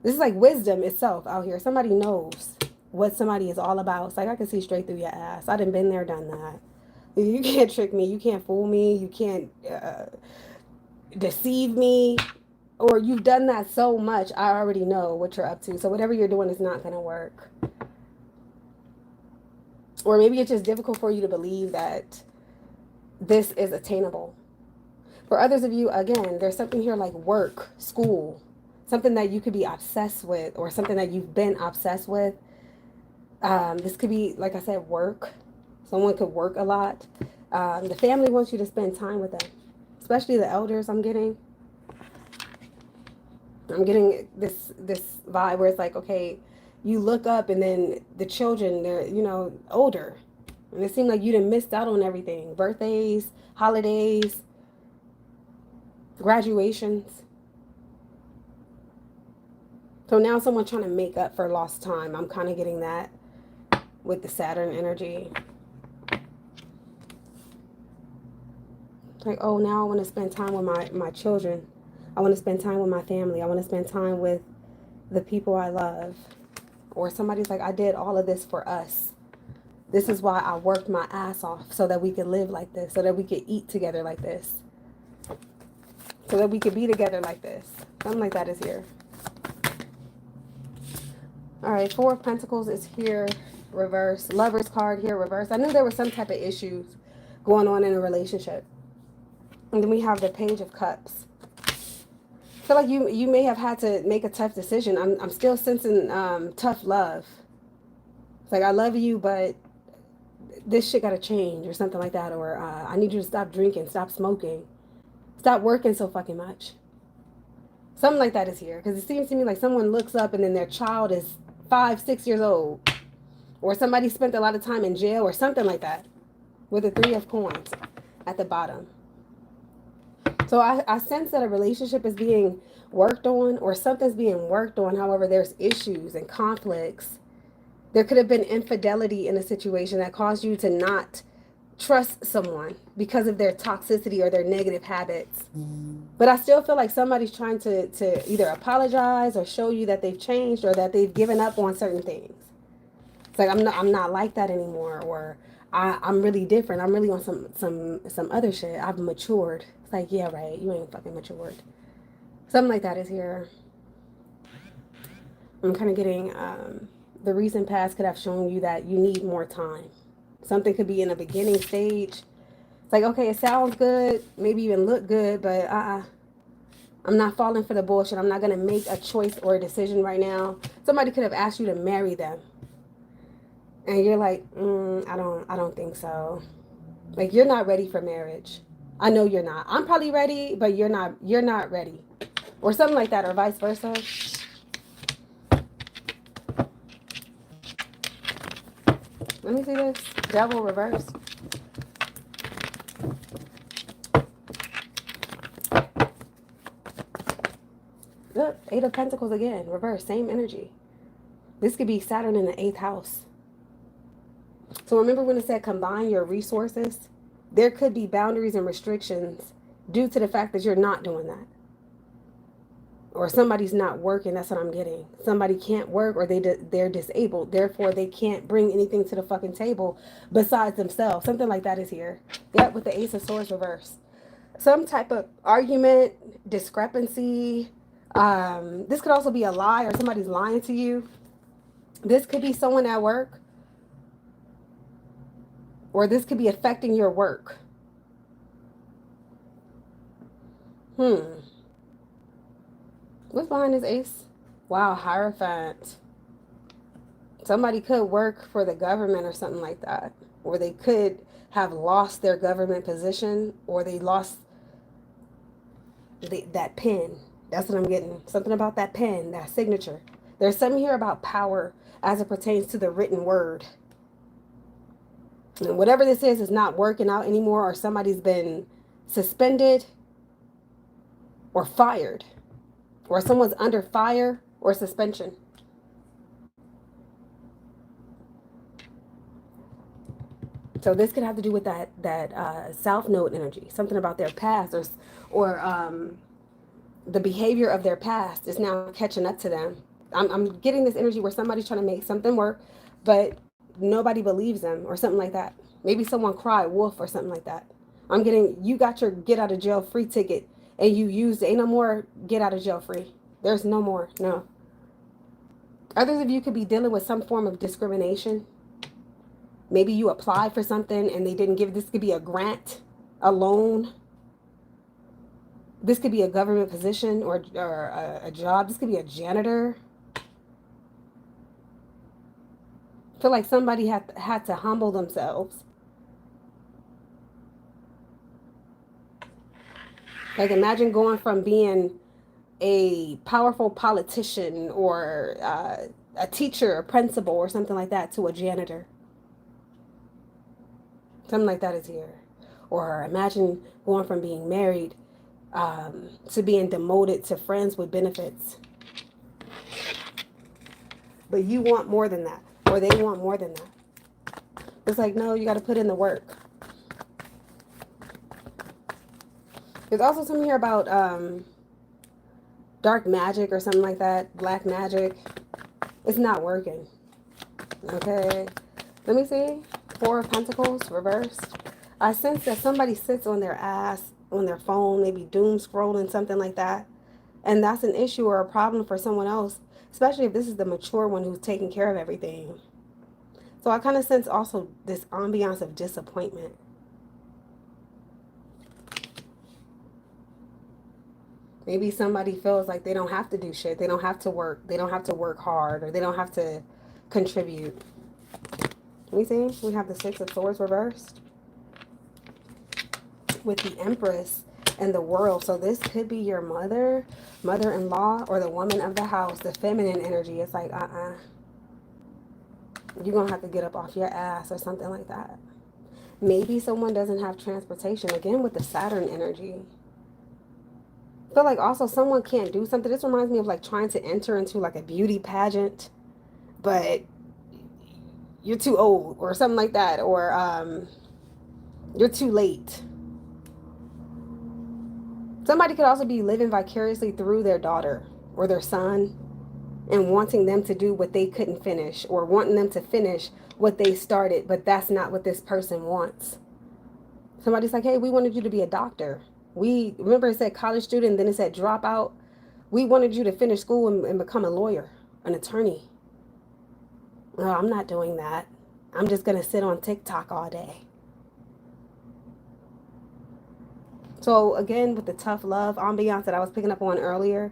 This is like wisdom itself out here. Somebody knows what somebody is all about. It's like, I can see straight through your ass. I done been there, done that. You can't trick me. You can't fool me. You can't deceive me. Or you've done that so much. I already know what you're up to. So whatever you're doing is not going to work. Or maybe it's just difficult for you to believe that this is attainable. For others of you, again, there's something here like work, school, something that you could be obsessed with, or something that you've been obsessed with. This could be, like I said, work. Someone could work a lot. The family wants you to spend time with them, especially the elders. I'm getting this vibe where it's like, okay, you look up and then the children, they're, you know, older. And it seemed like you done missed out on everything. Birthdays, holidays, graduations. So now someone's trying to make up for lost time. I'm kind of getting that with the Saturn energy. Like, oh, now I want to spend time with my children. I want to spend time with my family. I want to spend time with the people I love. Or somebody's like, I did all of this for us. This is why I worked my ass off, so that we could live like this, so that we could eat together like this, so that we could be together like this. Something like that is here. All right, Four of Pentacles is here, reverse. Lover's card here, reverse. I knew there was some type of issues going on in a relationship. And then we have the Page of Cups. feel like you may have had to make a tough decision. I'm still sensing tough love. It's like I love you, but this shit gotta change or something like that. Or I need you to stop drinking, stop smoking, stop working so fucking much. Something like that is here because it seems to me like someone looks up and then their child is 5, 6 years old, or somebody spent a lot of time in jail or something like that, with the 3 of coins at the bottom. So I sense that a relationship is being worked on or something's being worked on. However, there's issues and conflicts. There could have been infidelity in a situation that caused you to not trust someone because of their toxicity or their negative habits. But I still feel like somebody's trying to either apologize or show you that they've changed or that they've given up on certain things. It's like I'm not like that anymore, or I'm really different. I'm really on some other shit. I've matured. It's like, yeah, right. You ain't fucking matured. Something like that is here. I'm kind of getting the recent past could have shown you that you need more time. Something could be in a beginning stage. It's like, okay, it sounds good, maybe even look good, but I'm not falling for the bullshit. I'm not gonna make a choice or a decision right now. Somebody could have asked you to marry them, and you're like, I don't think so. Like, you're not ready for marriage. I know you're not. I'm probably ready, but you're not ready, or something like that, or vice versa. Let me see this. Devil reverse. Look, 8 of Pentacles again. Reverse. Same energy. This could be Saturn in the 8th house. So remember when it said combine your resources? There could be boundaries and restrictions due to the fact that you're not doing that. Or somebody's not working. That's what I'm getting. Somebody can't work, or they're disabled. Therefore, they can't bring anything to the fucking table besides themselves. Something like that is here. Yep, with the Ace of Swords reverse. Some type of argument, discrepancy. This could also be a lie, or somebody's lying to you. This could be someone at work, or this could be affecting your work. What's behind this ace? Wow, Hierophant. Somebody could work for the government or something like that. Or they could have lost their government position, or they lost that pen. That's what I'm getting. Something about that pen, that signature. There's something here about power as it pertains to the written word. And whatever this is not working out anymore, or somebody's been suspended or fired, or someone's under fire or suspension. So this could have to do with that South Node energy, something about their past, or the behavior of their past is now catching up to them. I'm getting this energy where somebody's trying to make something work, but nobody believes them, or something like that. Maybe someone cried wolf or something like that. I'm getting, you got your get out of jail free ticket and you used it. Ain't no more get out of jail free. There's no more. No. Others of you could be dealing with some form of discrimination. Maybe you applied for something and they didn't give. This could be a grant, a loan. This could be a government position, or a job. This could be a janitor. I feel like somebody had to humble themselves. Like, imagine going from being a powerful politician, or a teacher, a principal, or something like that, to a janitor. Something like that is here. Or imagine going from being married to being demoted to friends with benefits. But you want more than that, or they want more than that. It's like, no, you got to put in the work. There's also something here about dark magic or something like that. Black magic. It's not working. Okay. Let me see. 4 of Pentacles reversed. I sense that somebody sits on their ass, on their phone, maybe doom scrolling, something like that. And that's an issue or a problem for someone else, especially if this is the mature one who's taking care of everything. So I kind of sense also this ambiance of disappointment. Maybe somebody feels like they don't have to do shit. They don't have to work. They don't have to work hard, or they don't have to contribute. Let me see. We have the Six of Swords reversed with the Empress and the World. So this could be your mother, mother-in-law, or the woman of the house, the feminine energy. It's like, you're going to have to get up off your ass or something like that. Maybe someone doesn't have transportation. Again, with the Saturn energy. I feel like also someone can't do something. This reminds me of like trying to enter into like a beauty pageant, but you're too old or something like that, or you're too late. Somebody could also be living vicariously through their daughter or their son and wanting them to do what they couldn't finish, or wanting them to finish what they started, but that's not what this person wants. Somebody's like, hey, we wanted you to be a doctor. We remember it said college student, then it said dropout. We wanted you to finish school and become a lawyer, an attorney. No, I'm not doing that. I'm just going to sit on TikTok all day. So again, with the tough love ambiance that I was picking up on earlier,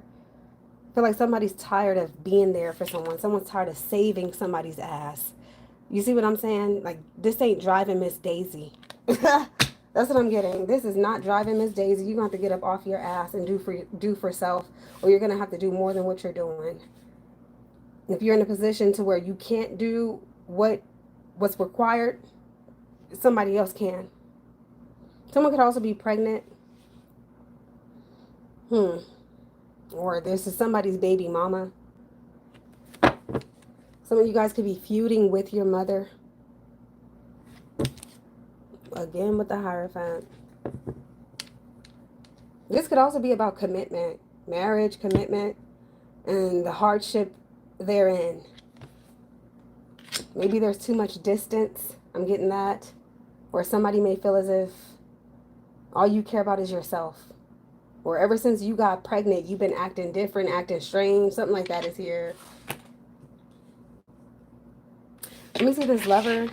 I feel like somebody's tired of being there for someone. Someone's tired of saving somebody's ass. You see what I'm saying? Like, this ain't driving Miss Daisy. That's what I'm getting. This is not driving Miss Daisy. You're going to have to get up off your ass and do for self, or you're going to have to do more than what you're doing. If you're in a position to where you can't do what's required, somebody else can. Someone could also be pregnant. Or this is somebody's baby mama. Some of you guys could be feuding with your mother. Again, with the Hierophant. This could also be about commitment, marriage, commitment, and the hardship therein. Maybe there's too much distance. I'm getting that. Or somebody may feel as if all you care about is yourself. Or ever since you got pregnant, you've been acting different, acting strange. Something like that is here. Let me see this Lover.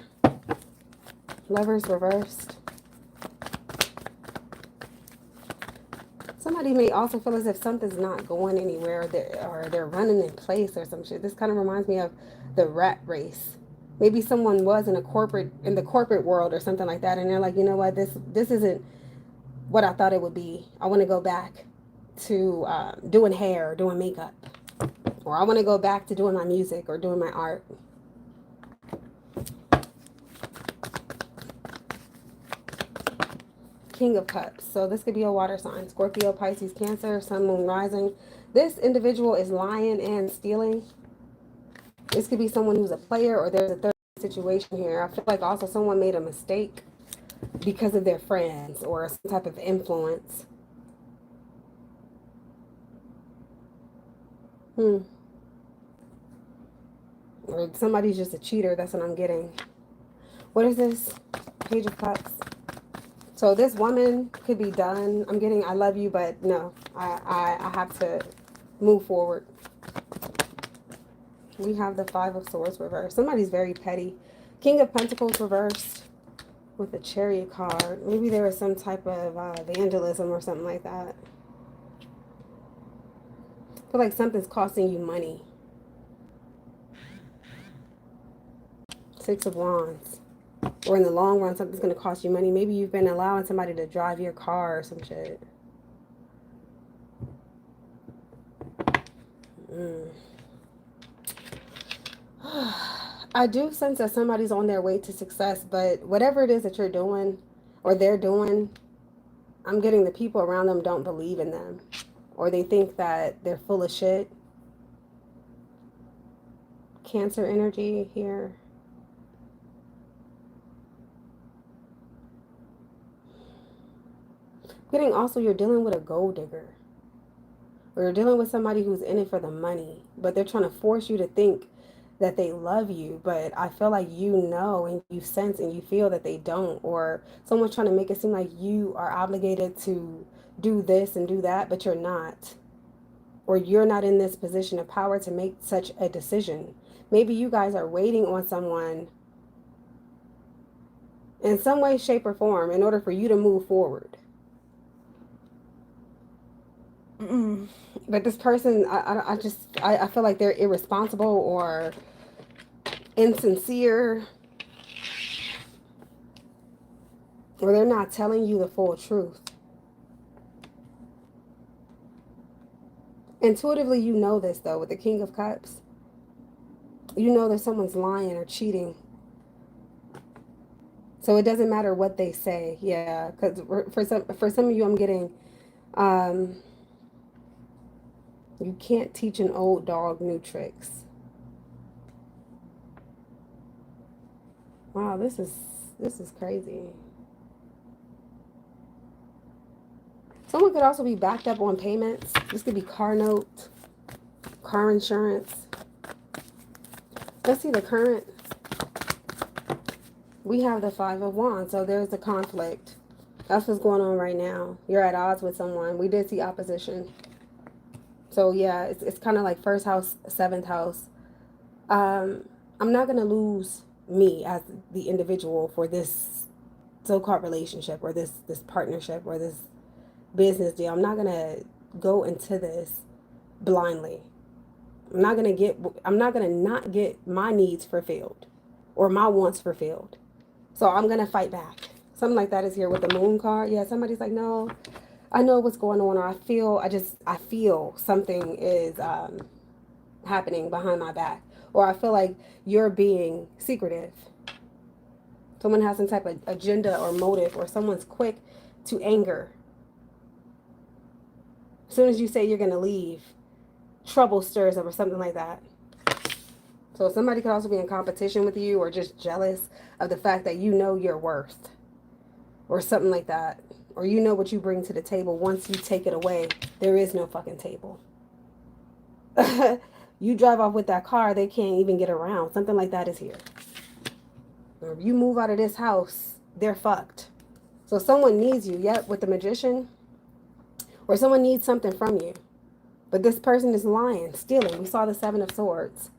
Lover's reversed. Somebody may also feel as if something's not going anywhere, or they're running in place or some shit. This kind of reminds me of the rat race. Maybe someone was in the corporate world or something like that, and they're like, you know what, this isn't what I thought it would be. I want to go back to doing hair, doing makeup, or I want to go back to doing my music or doing my art. King of Cups. So this could be a water sign. Scorpio, Pisces, Cancer, Sun, Moon, Rising. This individual is lying and stealing. This could be someone who's a player, or there's a third situation here. I feel like also someone made a mistake because of their friends or some type of influence. Or somebody's just a cheater. That's what I'm getting. What is this? Page of Cups. So this woman could be done. I'm getting, I love you, but no, I have to move forward. We have the Five of Swords reversed. Somebody's very petty. King of Pentacles reversed with the Chariot card. Maybe there was some type of vandalism or something like that. I feel like something's costing you money. Six of Wands. Or in the long run, something's going to cost you money. Maybe you've been allowing somebody to drive your car or some shit. I do sense that somebody's on their way to success, but whatever it is that you're doing or they're doing, I'm getting the people around them don't believe in them, or they think that they're full of shit. Cancer energy here. Getting also, you're dealing with a gold digger, or you're dealing with somebody who's in it for the money, but they're trying to force you to think that they love you, but I feel like you know and you sense and you feel that they don't, or someone's trying to make it seem like you are obligated to do this and do that, but you're not, or you're not in this position of power to make such a decision. Maybe you guys are waiting on someone in some way, shape, or form in order for you to move forward. But this person, I feel like they're irresponsible or insincere, or they're not telling you the full truth. Intuitively, you know this, though, with the King of Cups. You know that someone's lying or cheating. So it doesn't matter what they say. Yeah, because for some of you, I'm getting, you can't teach an old dog new tricks. Wow, this is crazy. Someone could also be backed up on payments. This could be car note, car insurance. Let's see the current. We have the Five of Wands, so there's a conflict. That's what's going on right now. You're at odds with someone. We did see opposition. So yeah, it's kind of like first house, seventh house. I'm not going to lose me as the individual for this so-called relationship or this partnership or this business deal. I'm not going to go into this blindly. I'm not going to not get my needs fulfilled or my wants fulfilled. So I'm going to fight back. Something like that is here with the Moon card. Yeah, somebody's like, no, I know what's going on, or I feel something is happening behind my back, or I feel like you're being secretive. Someone has some type of agenda or motive, or someone's quick to anger. As soon as you say you're going to leave, trouble stirs up or something like that. So somebody could also be in competition with you or just jealous of the fact that you know your worth or something like that. Or you know what you bring to the table. Once you take it away, there is no fucking table. You drive off with that car, they can't even get around. Something like that is here. Or if you move out of this house, they're fucked. So someone needs you, yep, with the Magician. Or someone needs something from you. But this person is lying, stealing. We saw the Seven of Swords.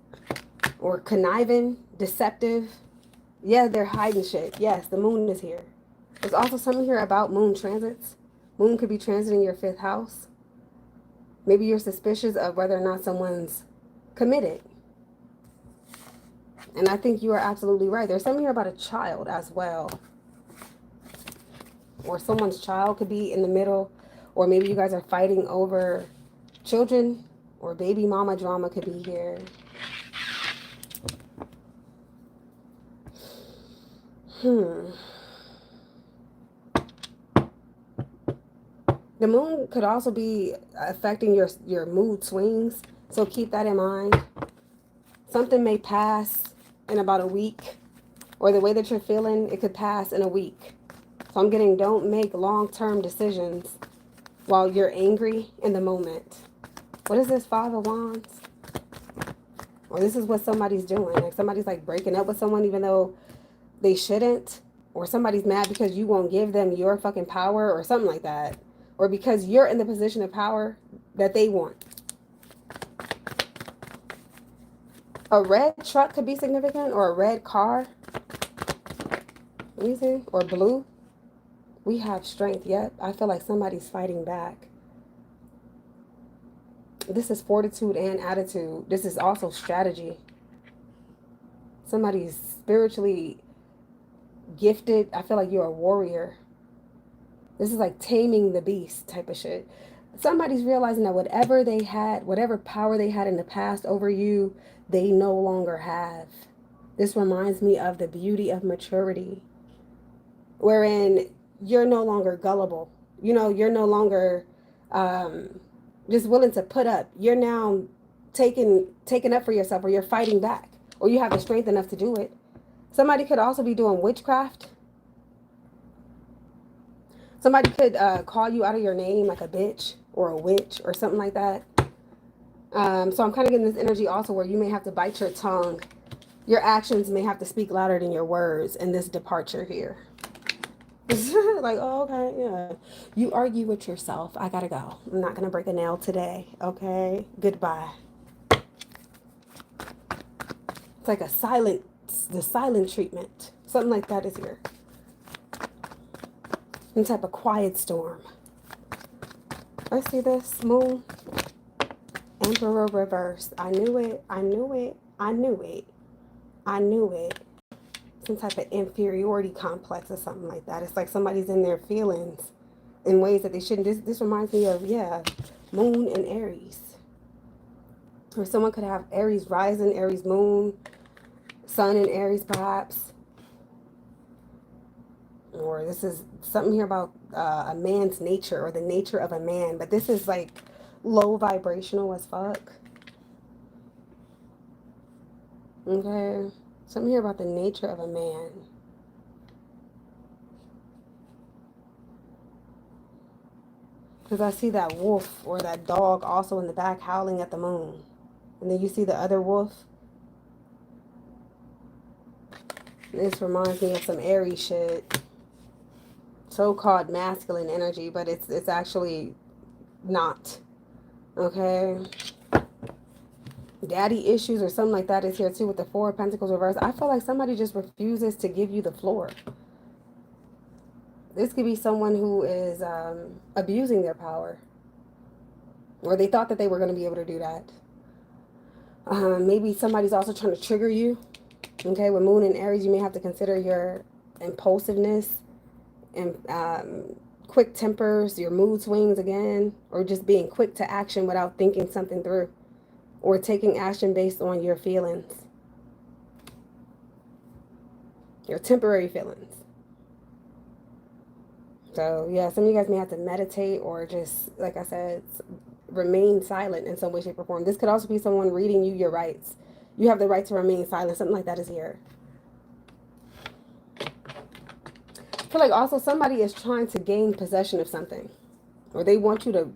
Or conniving, deceptive. Yeah, they're hiding shit. Yes, the Moon is here. There's also something here about Moon transits. Moon could be transiting your fifth house. Maybe you're suspicious of whether or not someone's committed. And I think you are absolutely right. There's something here about a child as well. Or someone's child could be in the middle. Or maybe you guys are fighting over children. Or baby mama drama could be here. The Moon could also be affecting your mood swings. So keep that in mind. Something may pass in about a week. Or the way that you're feeling, it could pass in a week. So I'm getting, don't make long-term decisions while you're angry in the moment. What is this, Five of Wands? Or this is what somebody's doing. Like somebody's like breaking up with someone even though they shouldn't. Or somebody's mad because you won't give them your fucking power or something like that. Or because you're in the position of power that they want. A red truck could be significant, or a red car. Let me see. Or blue. We have strength. Yep. I feel like somebody's fighting back. This is fortitude and attitude. This is also strategy. Somebody's spiritually gifted. I feel like you're a warrior. This is like taming the beast type of shit. Somebody's realizing that whatever they had, whatever power they had in the past over you, they no longer have. This reminds me of the beauty of maturity, wherein you're no longer gullible. You know, you're no longer just willing to put up. You're now taking up for yourself, or you're fighting back, or you have the strength enough to do it. Somebody could also be doing witchcraft. Somebody could call you out of your name like a bitch or a witch or something like that. So I'm kind of getting this energy also where you may have to bite your tongue. Your actions may have to speak louder than your words in this departure here. Like, oh, okay, yeah. You argue with yourself. I gotta go. I'm not gonna break a nail today. Okay, goodbye. It's like the silent treatment. Something like that is here. Some type of quiet storm. Let's see this. Moon. Emperor reverse. I knew it. I knew it. I knew it. I knew it. Some type of inferiority complex or something like that. It's like somebody's in their feelings in ways that they shouldn't. This reminds me of, yeah, Moon and Aries. Or someone could have Aries rising, Aries moon, Sun in Aries perhaps. Or this is something here about a man's nature or the nature of a man. But this is like low vibrational as fuck. Okay. Something here about the nature of a man. Because I see that wolf or that dog also in the back howling at the moon. And then you see the other wolf. This reminds me of some Aries shit. So-called masculine energy, but it's actually not. Okay. Daddy issues or something like that is here too with the Four of Pentacles reversed. I feel like somebody just refuses to give you the floor. This could be someone who is abusing their power. Or they thought that they were going to be able to do that. Maybe somebody's also trying to trigger you. Okay, with Moon and Aries, you may have to consider your impulsiveness and quick tempers, your mood swings again, or just being quick to action without thinking something through, or taking action based on your feelings, your temporary feelings. So yeah, some of you guys may have to meditate or just, like I said, remain silent in some way, shape, or form. This could also be someone reading you your rights. You have the right to remain silent. Something like that is here. I feel like also somebody is trying to gain possession of something, or they want you to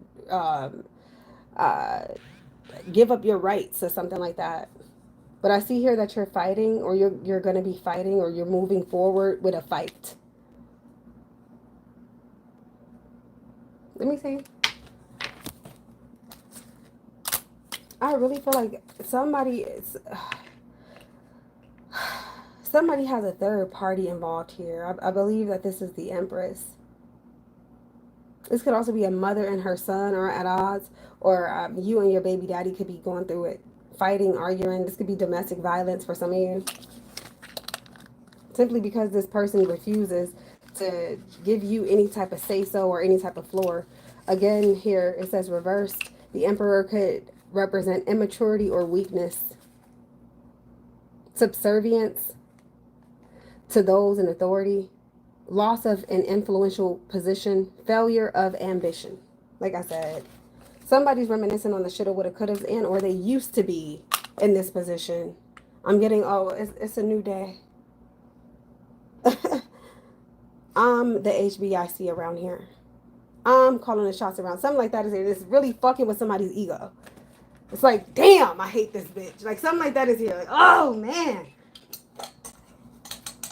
give up your rights or something like that. But I see here that you're fighting, or you're going to be fighting, or you're moving forward with a fight. Let me see. I really feel like somebody has a third party involved here. I believe that this is the Empress. This could also be a mother and her son are at odds, or you and your baby daddy could be going through it, fighting, arguing. This could be domestic violence for some of you. Simply because this person refuses to give you any type of say-so or any type of floor. Again, here it says reversed. The Emperor could represent immaturity or weakness, subservience to those in authority, loss of an influential position, failure of ambition. Like I said, somebody's reminiscing on the shoulda, woulda, couldas, and or they used to be in this position. I'm getting, oh, it's a new day. I'm the HBIC around here. I'm calling the shots around. Something like that is here. It's really fucking with somebody's ego. It's like, damn, I hate this bitch. Like, something like that is here. Like, oh, man.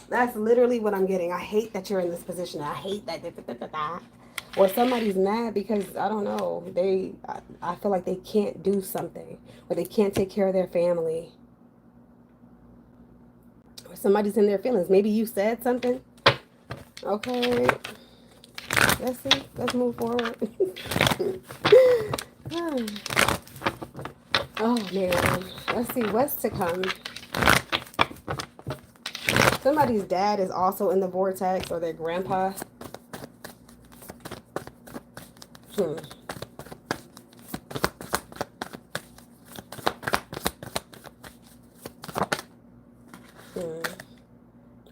That's literally what I'm getting. I hate that you're in this position. I hate that. Or somebody's mad because, I don't know, I feel like they can't do something. Or they can't take care of their family. Or somebody's in their feelings. Maybe you said something. Okay. Let's see. Let's move forward. Oh, man. Let's see what's to come. Somebody's dad is also in the vortex, or their grandpa.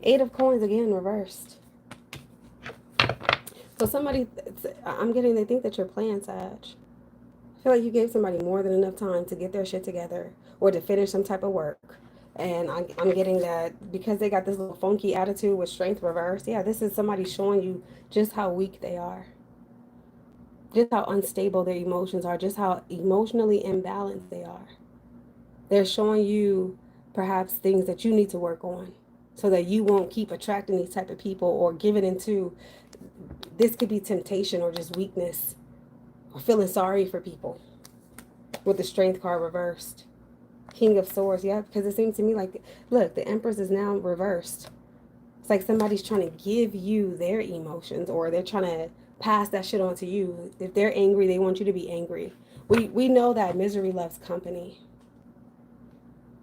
Eight of coins again, reversed. So somebody, I'm getting, they think that you're playing, Sag. I feel like you gave somebody more than enough time to get their shit together or to finish some type of work. And I'm getting that because they got this little funky attitude with strength reversed. Yeah, this is somebody showing you just how weak they are. Just how unstable their emotions are. Just how emotionally imbalanced they are. They're showing you perhaps things that you need to work on so that you won't keep attracting these type of people or giving into, this could be temptation or just weakness or feeling sorry for people with the strength card reversed. King of Swords, yeah, because it seems to me like, look, the Empress is now reversed. It's like somebody's trying to give you their emotions, or they're trying to pass that shit on to you. If they're angry, they want you to be angry. We know that misery loves company.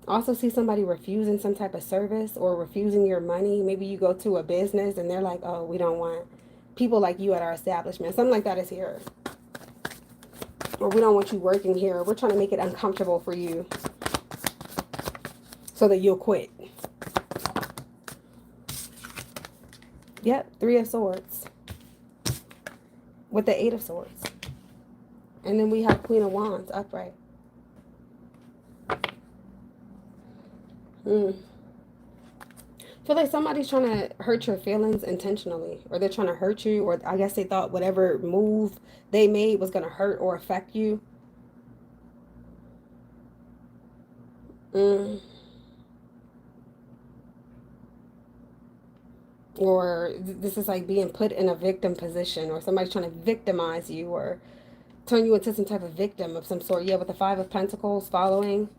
Also see somebody refusing some type of service or refusing your money. Maybe you go to a business and they're like, oh, we don't want people like you at our establishment. Something like that is here. Or we don't want you working here. We're trying to make it uncomfortable for you so that you'll quit. Yep, 3 of Swords with the 8 of Swords. And then we have Queen of Wands upright. I feel like somebody's trying to hurt your feelings intentionally, or they're trying to hurt you, or I guess they thought whatever move they made was going to hurt or affect you. Or this is like being put in a victim position, or somebody's trying to victimize you or turn you into some type of victim of some sort. Yeah, with the 5 of Pentacles following.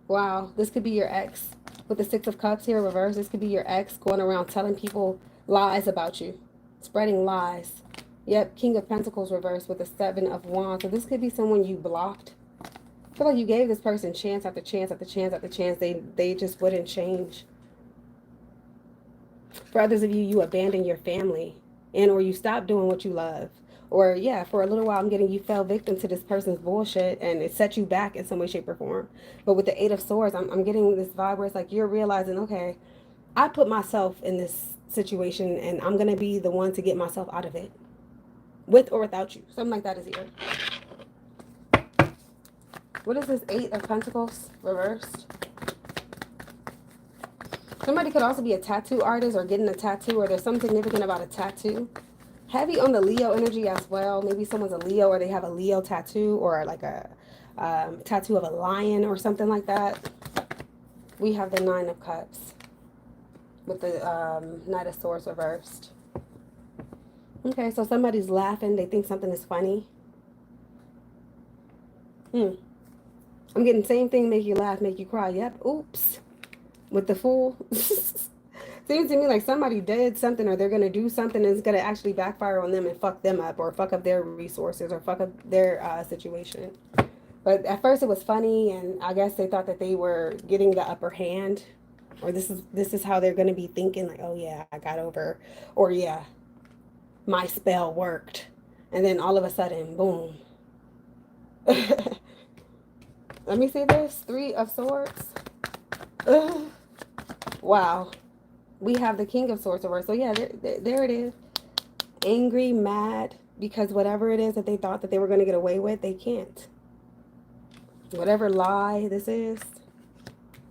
Wow, this could be your ex. With the 6 of Cups here reversed, this could be your ex going around telling people lies about you, spreading lies. Yep, King of Pentacles reversed with the 7 of Wands. So this could be someone you blocked. I feel like you gave this person chance after chance after chance after chance. They just wouldn't change. For others of you, you abandon your family and or you stop doing what you love. Or, yeah, for a little while, I'm getting you fell victim to this person's bullshit and it set you back in some way, shape, or form. But with the 8 of Swords, I'm getting this vibe where it's like you're realizing, okay, I put myself in this situation and I'm going to be the one to get myself out of it. With or without you. Something like that is here. What is this 8 of Pentacles reversed? Somebody could also be a tattoo artist or getting a tattoo, or there's something significant about a tattoo. Heavy on the Leo energy as well. Maybe someone's a Leo or they have a Leo tattoo, or like a tattoo of a lion or something like that. We have the 9 of Cups with the Knight of Swords reversed. Okay, so somebody's laughing. They think something is funny. I'm getting same thing, make you laugh, make you cry. Yep, oops. With the Fool. Seems to me like somebody did something or they're going to do something and it's going to actually backfire on them and fuck them up or fuck up their resources or fuck up their situation. But at first it was funny and I guess they thought that they were getting the upper hand, or this is how they're going to be thinking, like, oh yeah, I got over, or yeah, my spell worked. And then all of a sudden, boom. Let me see this. 3 of Swords. Ugh. Wow. We have the King of Swords reversed. So yeah, there it is. Angry, mad, because whatever it is that they thought that they were going to get away with, they can't. Whatever lie this is.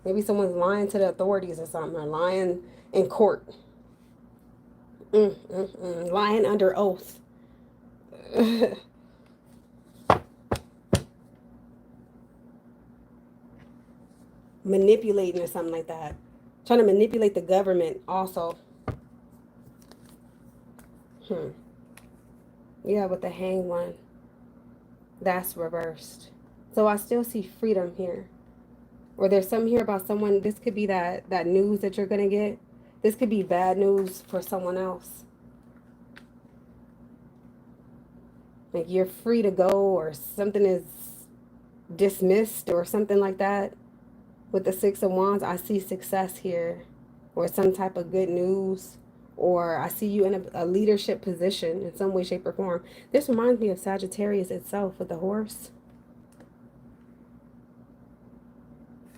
Maybe someone's lying to the authorities or something, or lying in court. Lying under oath. Manipulating or something like that. Trying to manipulate the government also. Yeah, with the Hanged One. That's reversed. So I still see freedom here. Or there's something here about someone. This could be that news that you're going to get. This could be bad news for someone else. Like you're free to go, or something is dismissed or something like that. With the 6 of Wands, I see success here, or some type of good news, or I see you in a leadership position in some way, shape, or form. This reminds me of Sagittarius itself with the horse.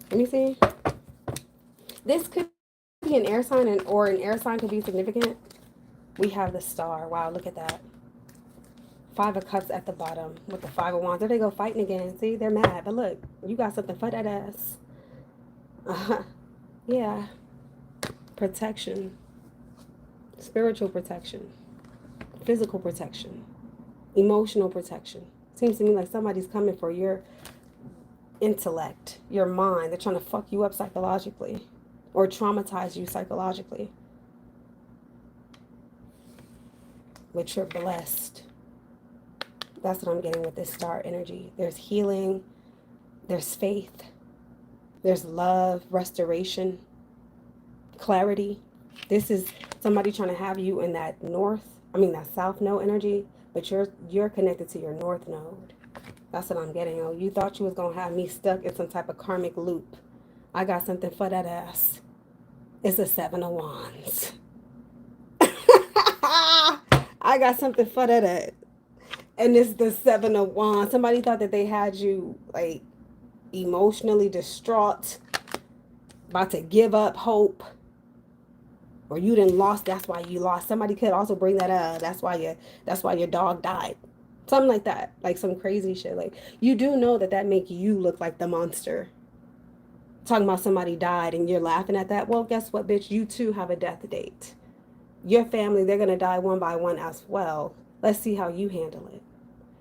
Let me see. This could be an air sign, or an air sign could be significant. We have the Star. Wow, look at that. 5 of Cups at the bottom with the 5 of Wands. There they go fighting again. See, they're mad. But look, you got something for that ass. Yeah. Protection. Spiritual protection. Physical protection. Emotional protection. Seems to me like somebody's coming for your intellect, your mind. They're trying to fuck you up psychologically or traumatize you psychologically. But you're blessed. That's what I'm getting with this Star energy. There's healing. There's faith. There's love, restoration, clarity. This is somebody trying to have you in that north I mean, that south node energy, but you're connected to your north node. That's what I'm getting. Oh, you thought you was going to have me stuck in some type of karmic loop. I got something for that ass. It's a 7 of Wands. I got something for that ass. And it's the 7 of Wands. Somebody thought that they had you, like, emotionally distraught, about to give up hope, or you didn't lost. That's why you lost. Somebody could also bring that up. That's why your dog died. Something like that, like some crazy shit. Like, you do know that make you look like the monster. Talking about somebody died and you're laughing at that. Well, guess what, bitch? You too have a death date. Your family, they're gonna die one by one as well. Let's see how you handle it.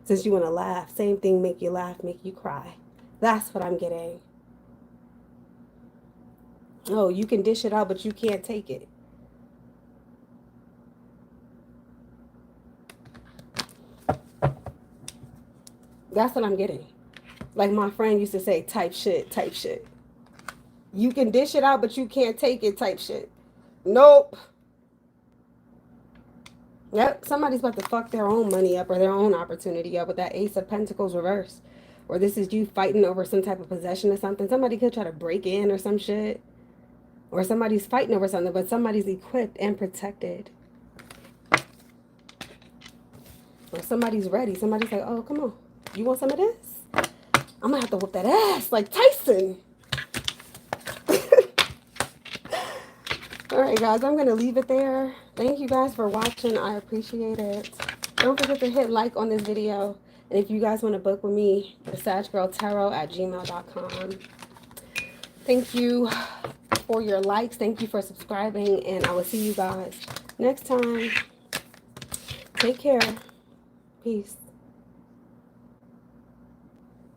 Since you want to laugh, same thing, make you laugh, make you cry. That's what I'm getting. Oh, you can dish it out, but you can't take it. That's what I'm getting. Like my friend used to say, type shit, type shit. You can dish it out, but you can't take it, type shit. Nope. Yep, somebody's about to fuck their own money up or their own opportunity up with that Ace of Pentacles reverse. Or this is you fighting over some type of possession or something. Somebody could try to break in or some shit. Or somebody's fighting over something, but somebody's equipped and protected. Or somebody's ready. Somebody's like, oh, come on. You want some of this? I'm going to have to whoop that ass like Tyson. All right, guys, I'm going to leave it there. Thank you guys for watching. I appreciate it. Don't forget to hit like on this video. And if you guys want to book with me, Thesaggirltarot@gmail.com. Thank you for your likes. Thank you for subscribing. And I will see you guys next time. Take care. Peace.